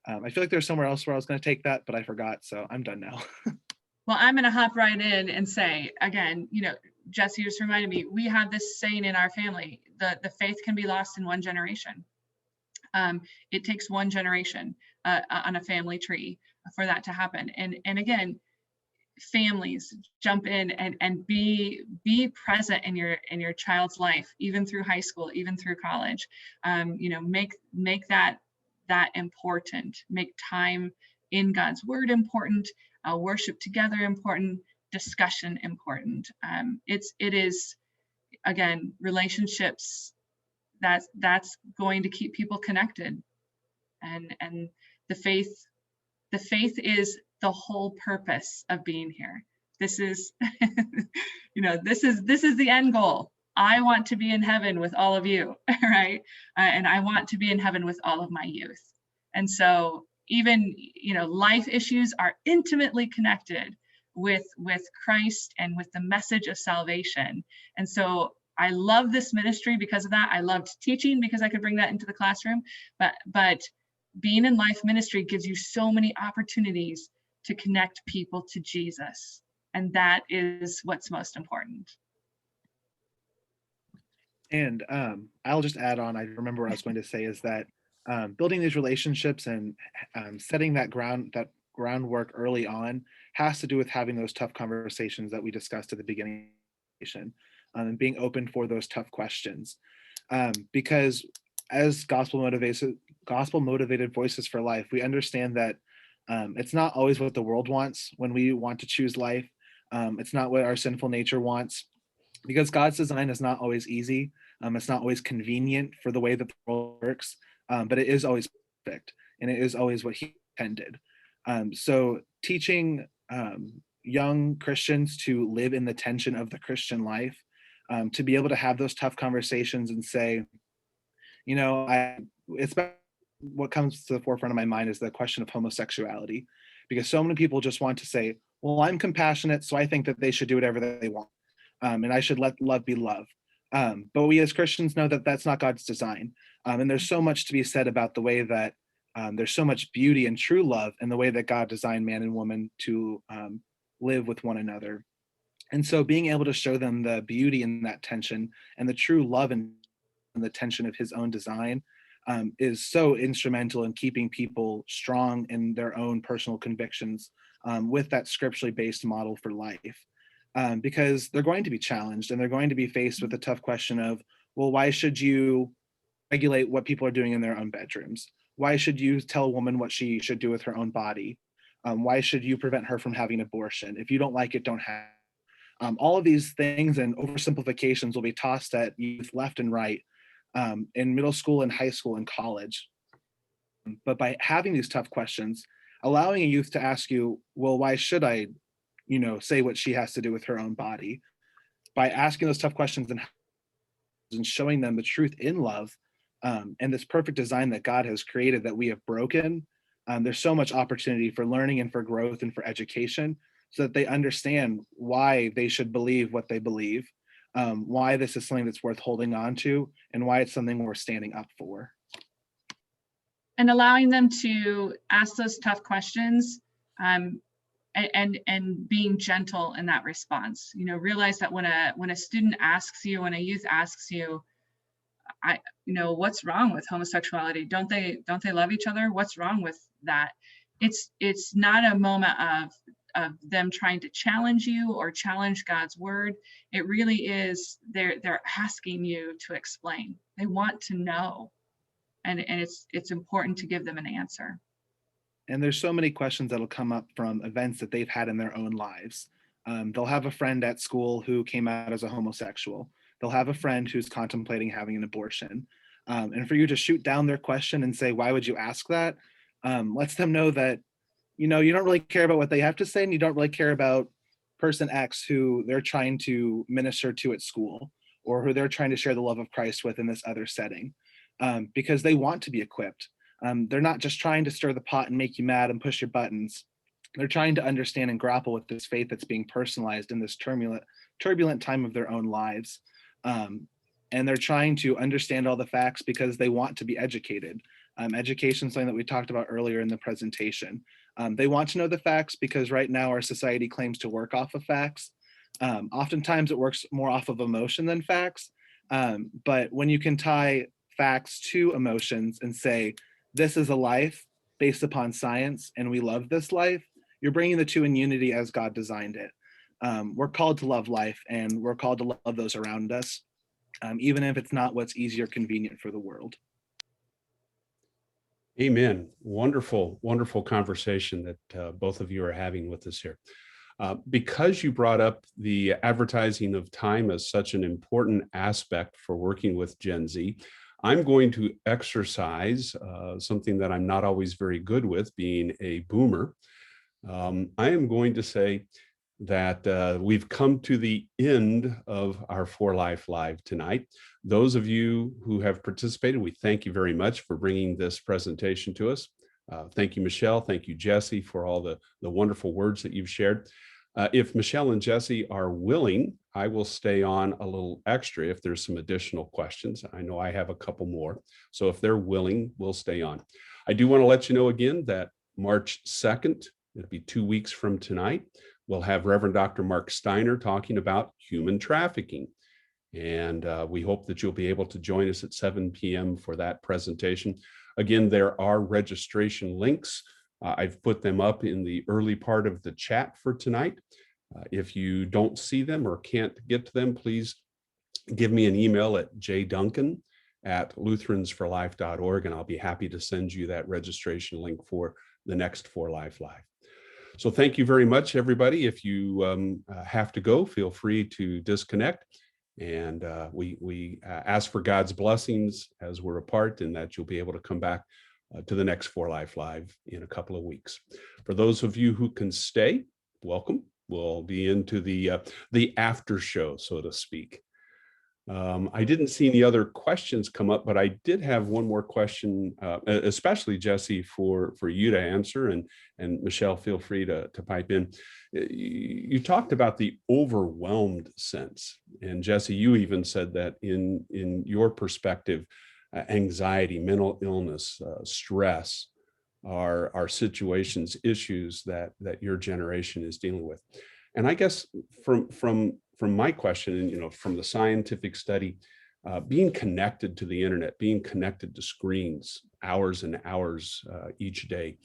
I feel like there's somewhere else where I was going to take that, but I forgot, so I'm done now. Well, I'm going to hop right in and say, again, Jesse just reminded me, we have this saying in our family, the faith can be lost in one generation. It takes one generation on a family tree for that to happen. And again, families, jump in and be present in your child's life, even through high school, even through college. Make that important. Make time in God's word important, worship together important, discussion important. It is, again, relationships that's going to keep people connected, and the faith is the whole purpose of being here. This is this is the end goal. I want to be in heaven with all of you, right? And I want to be in heaven with all of my youth. And so even life issues are intimately connected with Christ and with the message of salvation. And so I love this ministry because of that. I loved teaching because I could bring that into the classroom, but being in life ministry gives you so many opportunities to connect people to Jesus. And that is what's most important. And I'll just add on, I remember what I was going to say is that building these relationships and setting that groundwork early on has to do with having those tough conversations that we discussed at the beginning, and being open for those tough questions. Because as gospel motivated voices for life, we understand that it's not always what the world wants when we want to choose life. It's not what our sinful nature wants, because God's design is not always easy. It's not always convenient for the way that the world works, but it is always perfect, and it is always what He intended. So teaching young Christians to live in the tension of the Christian life, to be able to have those tough conversations and say, it's what comes to the forefront of my mind is the question of homosexuality, because so many people just want to say, well, I'm compassionate, so I think that they should do whatever they want, and I should let love be love. But we as Christians know that that's not God's design. And there's so much to be said about the way that There's so much beauty and true love in the way that God designed man and woman to live with one another. And so being able to show them the beauty in that tension and the true love and the tension of his own design is so instrumental in keeping people strong in their own personal convictions with that scripturally based model for life. Because they're going to be challenged and they're going to be faced with the tough question of, well, why should you regulate what people are doing in their own bedrooms? Why should you tell a woman what she should do with her own body? Why should you prevent her from having an abortion? If you don't like it, don't have it. All of these things and oversimplifications will be tossed at youth left and right in middle school and high school and college. But by having these tough questions, allowing a youth to ask you, well, why should I, say what she has to do with her own body? By asking those tough questions and showing them the truth in love and this perfect design that God has created that we have broken, there's so much opportunity for learning and for growth and for education so that they understand why they should believe what they believe, why this is something that's worth holding on to, and why it's something worth standing up for. And allowing them to ask those tough questions and being gentle in that response. Realize that when a student asks you, when a youth asks you, what's wrong with homosexuality? Don't they love each other? What's wrong with that? It's not a moment of them trying to challenge you or challenge God's word. It really is they're asking you to explain. They want to know, and it's important to give them an answer. And there's so many questions that'll come up from events that they've had in their own lives. They'll have a friend at school who came out as a homosexual. They'll have a friend who's contemplating having an abortion. And for you to shoot down their question and say, why would you ask that? Lets them know that, you don't really care about what they have to say, and you don't really care about person X who they're trying to minister to at school, or who they're trying to share the love of Christ with in this other setting, because they want to be equipped. They're not just trying to stir the pot and make you mad and push your buttons. They're trying to understand and grapple with this faith that's being personalized in this turbulent time of their own lives. And they're trying to understand all the facts because they want to be educated. Education is something that we talked about earlier in the presentation. They want to know the facts because right now our society claims to work off of facts. Oftentimes it works more off of emotion than facts. But when you can tie facts to emotions and say, this is a life based upon science and we love this life, you're bringing the two in unity as God designed it. We're called to love life, and we're called to love those around us, even if it's not what's easy or convenient for the world. Amen. Wonderful, wonderful conversation that both of you are having with us here. Because you brought up the advertising of time as such an important aspect for working with Gen Z, I'm going to exercise something that I'm not always very good with, being a boomer. I am going to say that we've come to the end of our Y4Life Live tonight. Those of you who have participated, we thank you very much for bringing this presentation to us. Thank you, Michelle. Thank you, Jesse, for all the wonderful words that you've shared. If Michelle and Jesse are willing, I will stay on a little extra if there's some additional questions. I know I have a couple more. So if they're willing, we'll stay on. I do want to let you know again that March 2nd, it'll be 2 weeks from tonight, we'll have Reverend Dr. Mark Steiner talking about human trafficking. And we hope that you'll be able to join us at 7 p.m. for that presentation. Again, there are registration links. I've put them up in the early part of the chat for tonight. If you don't see them or can't get to them, please give me an email at jduncan@lutheransforlife.org, and I'll be happy to send you that registration link for the next Y4Life Live. So thank you very much, everybody. If you have to go, feel free to disconnect. And we ask for God's blessings as we're apart, and that you'll be able to come back to the next Y4Life Live in a couple of weeks. For those of you who can stay, welcome. We'll be into the after show, so to speak. I didn't see any other questions come up, but I did have one more question, especially Jesse, for you to answer, and Michelle, feel free to pipe in. You talked about the overwhelmed sense, and Jesse, you even said that in your perspective, anxiety, mental illness, stress are situations, issues that your generation is dealing with. And I guess from my question, and from the scientific study, being connected to the internet, being connected to screens hours and hours each day,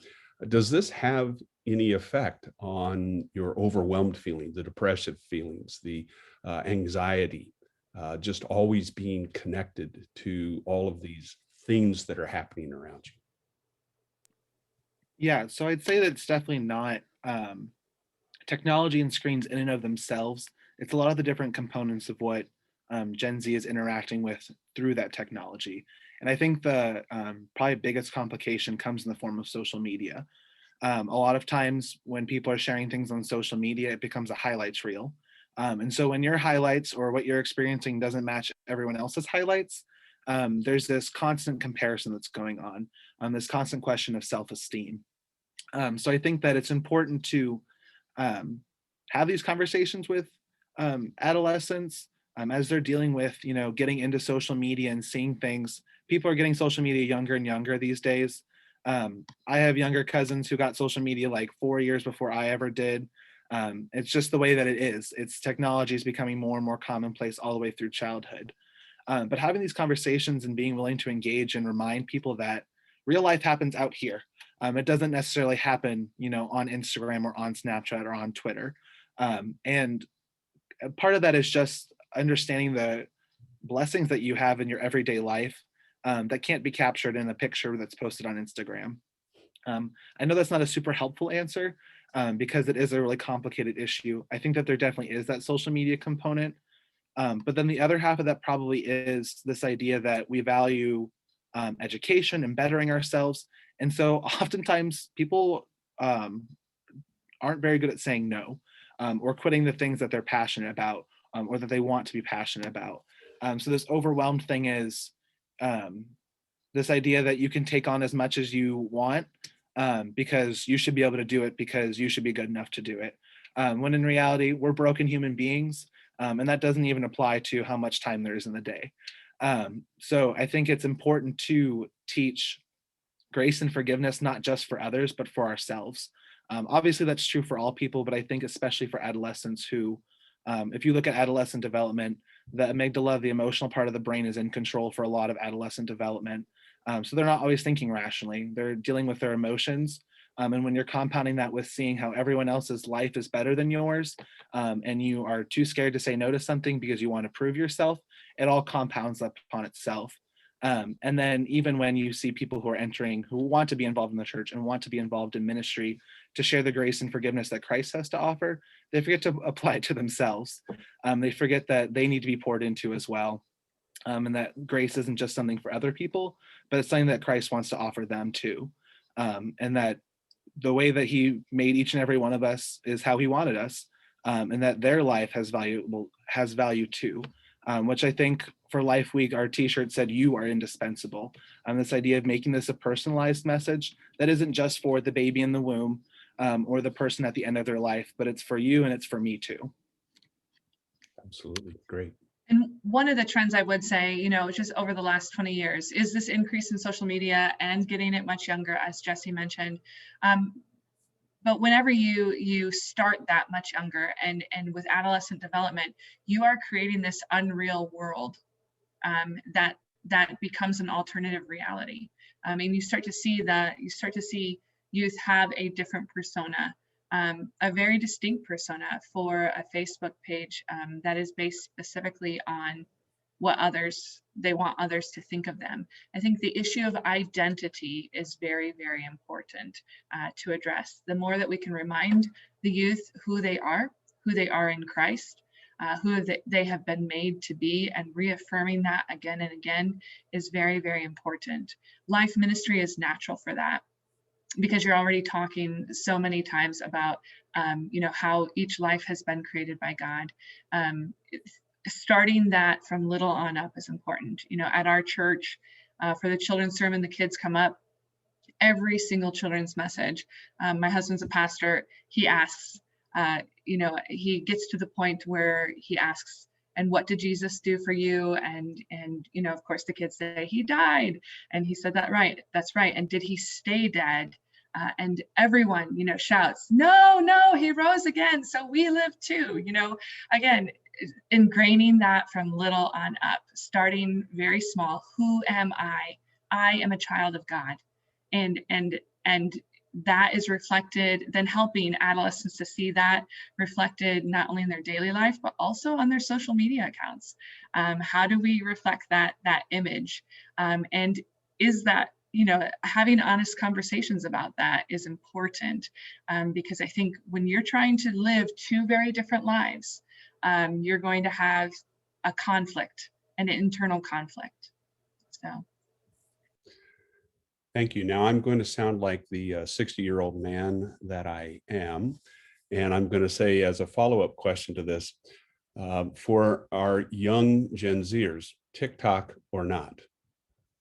does this have any effect on your overwhelmed feeling, the depressive feelings, the anxiety, just always being connected to all of these things that are happening around you? Yeah, so I'd say that it's definitely not technology and screens in and of themselves. It's a lot of the different components of what Gen Z is interacting with through that technology. And I think the probably biggest complication comes in the form of social media. A lot of times when people are sharing things on social media, it becomes a highlights reel. And so when your highlights or what you're experiencing doesn't match everyone else's highlights, there's this constant comparison that's going on, this constant question of self-esteem. So I think that it's important to have these conversations with adolescents as they're dealing with, getting into social media and seeing things. People are getting social media younger and younger these days. I have younger cousins who got social media like 4 years before I ever did. It's just the way that it is. It's technology is becoming more and more commonplace all the way through childhood. But having these conversations and being willing to engage and remind people that real life happens out here. It doesn't necessarily happen, on Instagram or on Snapchat or on Twitter. And part of that is just understanding the blessings that you have in your everyday life that can't be captured in a picture that's posted on Instagram. I know that's not a super helpful answer because it is a really complicated issue. I think that there definitely is that social media component. But then the other half of that probably is this idea that we value education and bettering ourselves. And so oftentimes people aren't very good at saying no or quitting the things that they're passionate about or that they want to be passionate about. So this overwhelmed thing is this idea that you can take on as much as you want because you should be able to do it because you should be good enough to do it. When in reality, we're broken human beings. And that doesn't even apply to how much time there is in the day. So I think it's important to teach grace and forgiveness, not just for others, but for ourselves. Obviously, that's true for all people, but I think especially for adolescents who, if you look at adolescent development, the amygdala, the emotional part of the brain, is in control for a lot of adolescent development. So they're not always thinking rationally. They're dealing with their emotions. And when you're compounding that with seeing how everyone else's life is better than yours, and you are too scared to say no to something because you want to prove yourself, it all compounds upon itself. And then even when you see people who are entering, who want to be involved in the church and want to be involved in ministry to share the grace and forgiveness that Christ has to offer, they forget to apply it to themselves. They forget that they need to be poured into as well. And that grace isn't just something for other people, but it's something that Christ wants to offer them too. And that the way that he made each and every one of us is how he wanted us, and that their life has value too, which I think for Life Week, our t-shirt said, "You are indispensable." This idea of making this a personalized message that isn't just for the baby in the womb or the person at the end of their life, but it's for you and it's for me too. Absolutely. Great. And one of the trends I would say, just over the last 20 years is this increase in social media and getting it much younger, as Jesse mentioned. But whenever you start that much younger and with adolescent development, you are creating this unreal world that becomes an alternative reality. And you start to see youth have a different persona, a very distinct persona for a Facebook page that is based specifically on what they want others to think of them. I think the issue of identity is very, very important to address. The more that we can remind the youth who they are in Christ, who they have been made to be, and reaffirming that again and again is very, very important. Life ministry is natural for that, because you're already talking so many times about, how each life has been created by God. Starting that from little on up is important. At our church, for the children's sermon, the kids come up, every single children's message. My husband's a pastor. He asks, he gets to the point where he asks, "And what did Jesus do for you?" And of course the kids say, "He died." And he said, "That's right. And did he stay dead and everyone, shouts, no, no, he rose again, so we live too. Again, ingraining that from little on up, starting very small. Who am I? I am a child of God, and that is reflected, then helping adolescents to see that reflected not only in their daily life, but also on their social media accounts. How do we reflect that image? And is that, having honest conversations about that is important, because I think when you're trying to live two very different lives, you're going to have a conflict, an internal conflict. So. Thank you. Now I'm going to sound like the 60-year-old man that I am. And I'm going to say, as a follow-up question to this, for our young Gen Zers, TikTok or not,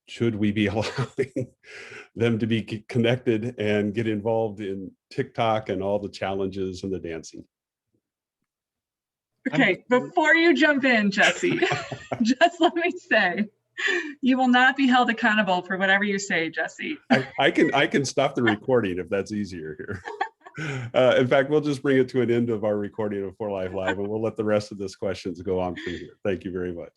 should we be allowing them to be connected and get involved in TikTok and all the challenges and the dancing? Okay, before you jump in, Jesse, just let me say, you will not be held accountable for whatever you say, Jesse. I can stop the recording if that's easier here. In fact, we'll just bring it to an end of our recording of Y4Life Live, and we'll let the rest of this questions go on from here. Thank you very much.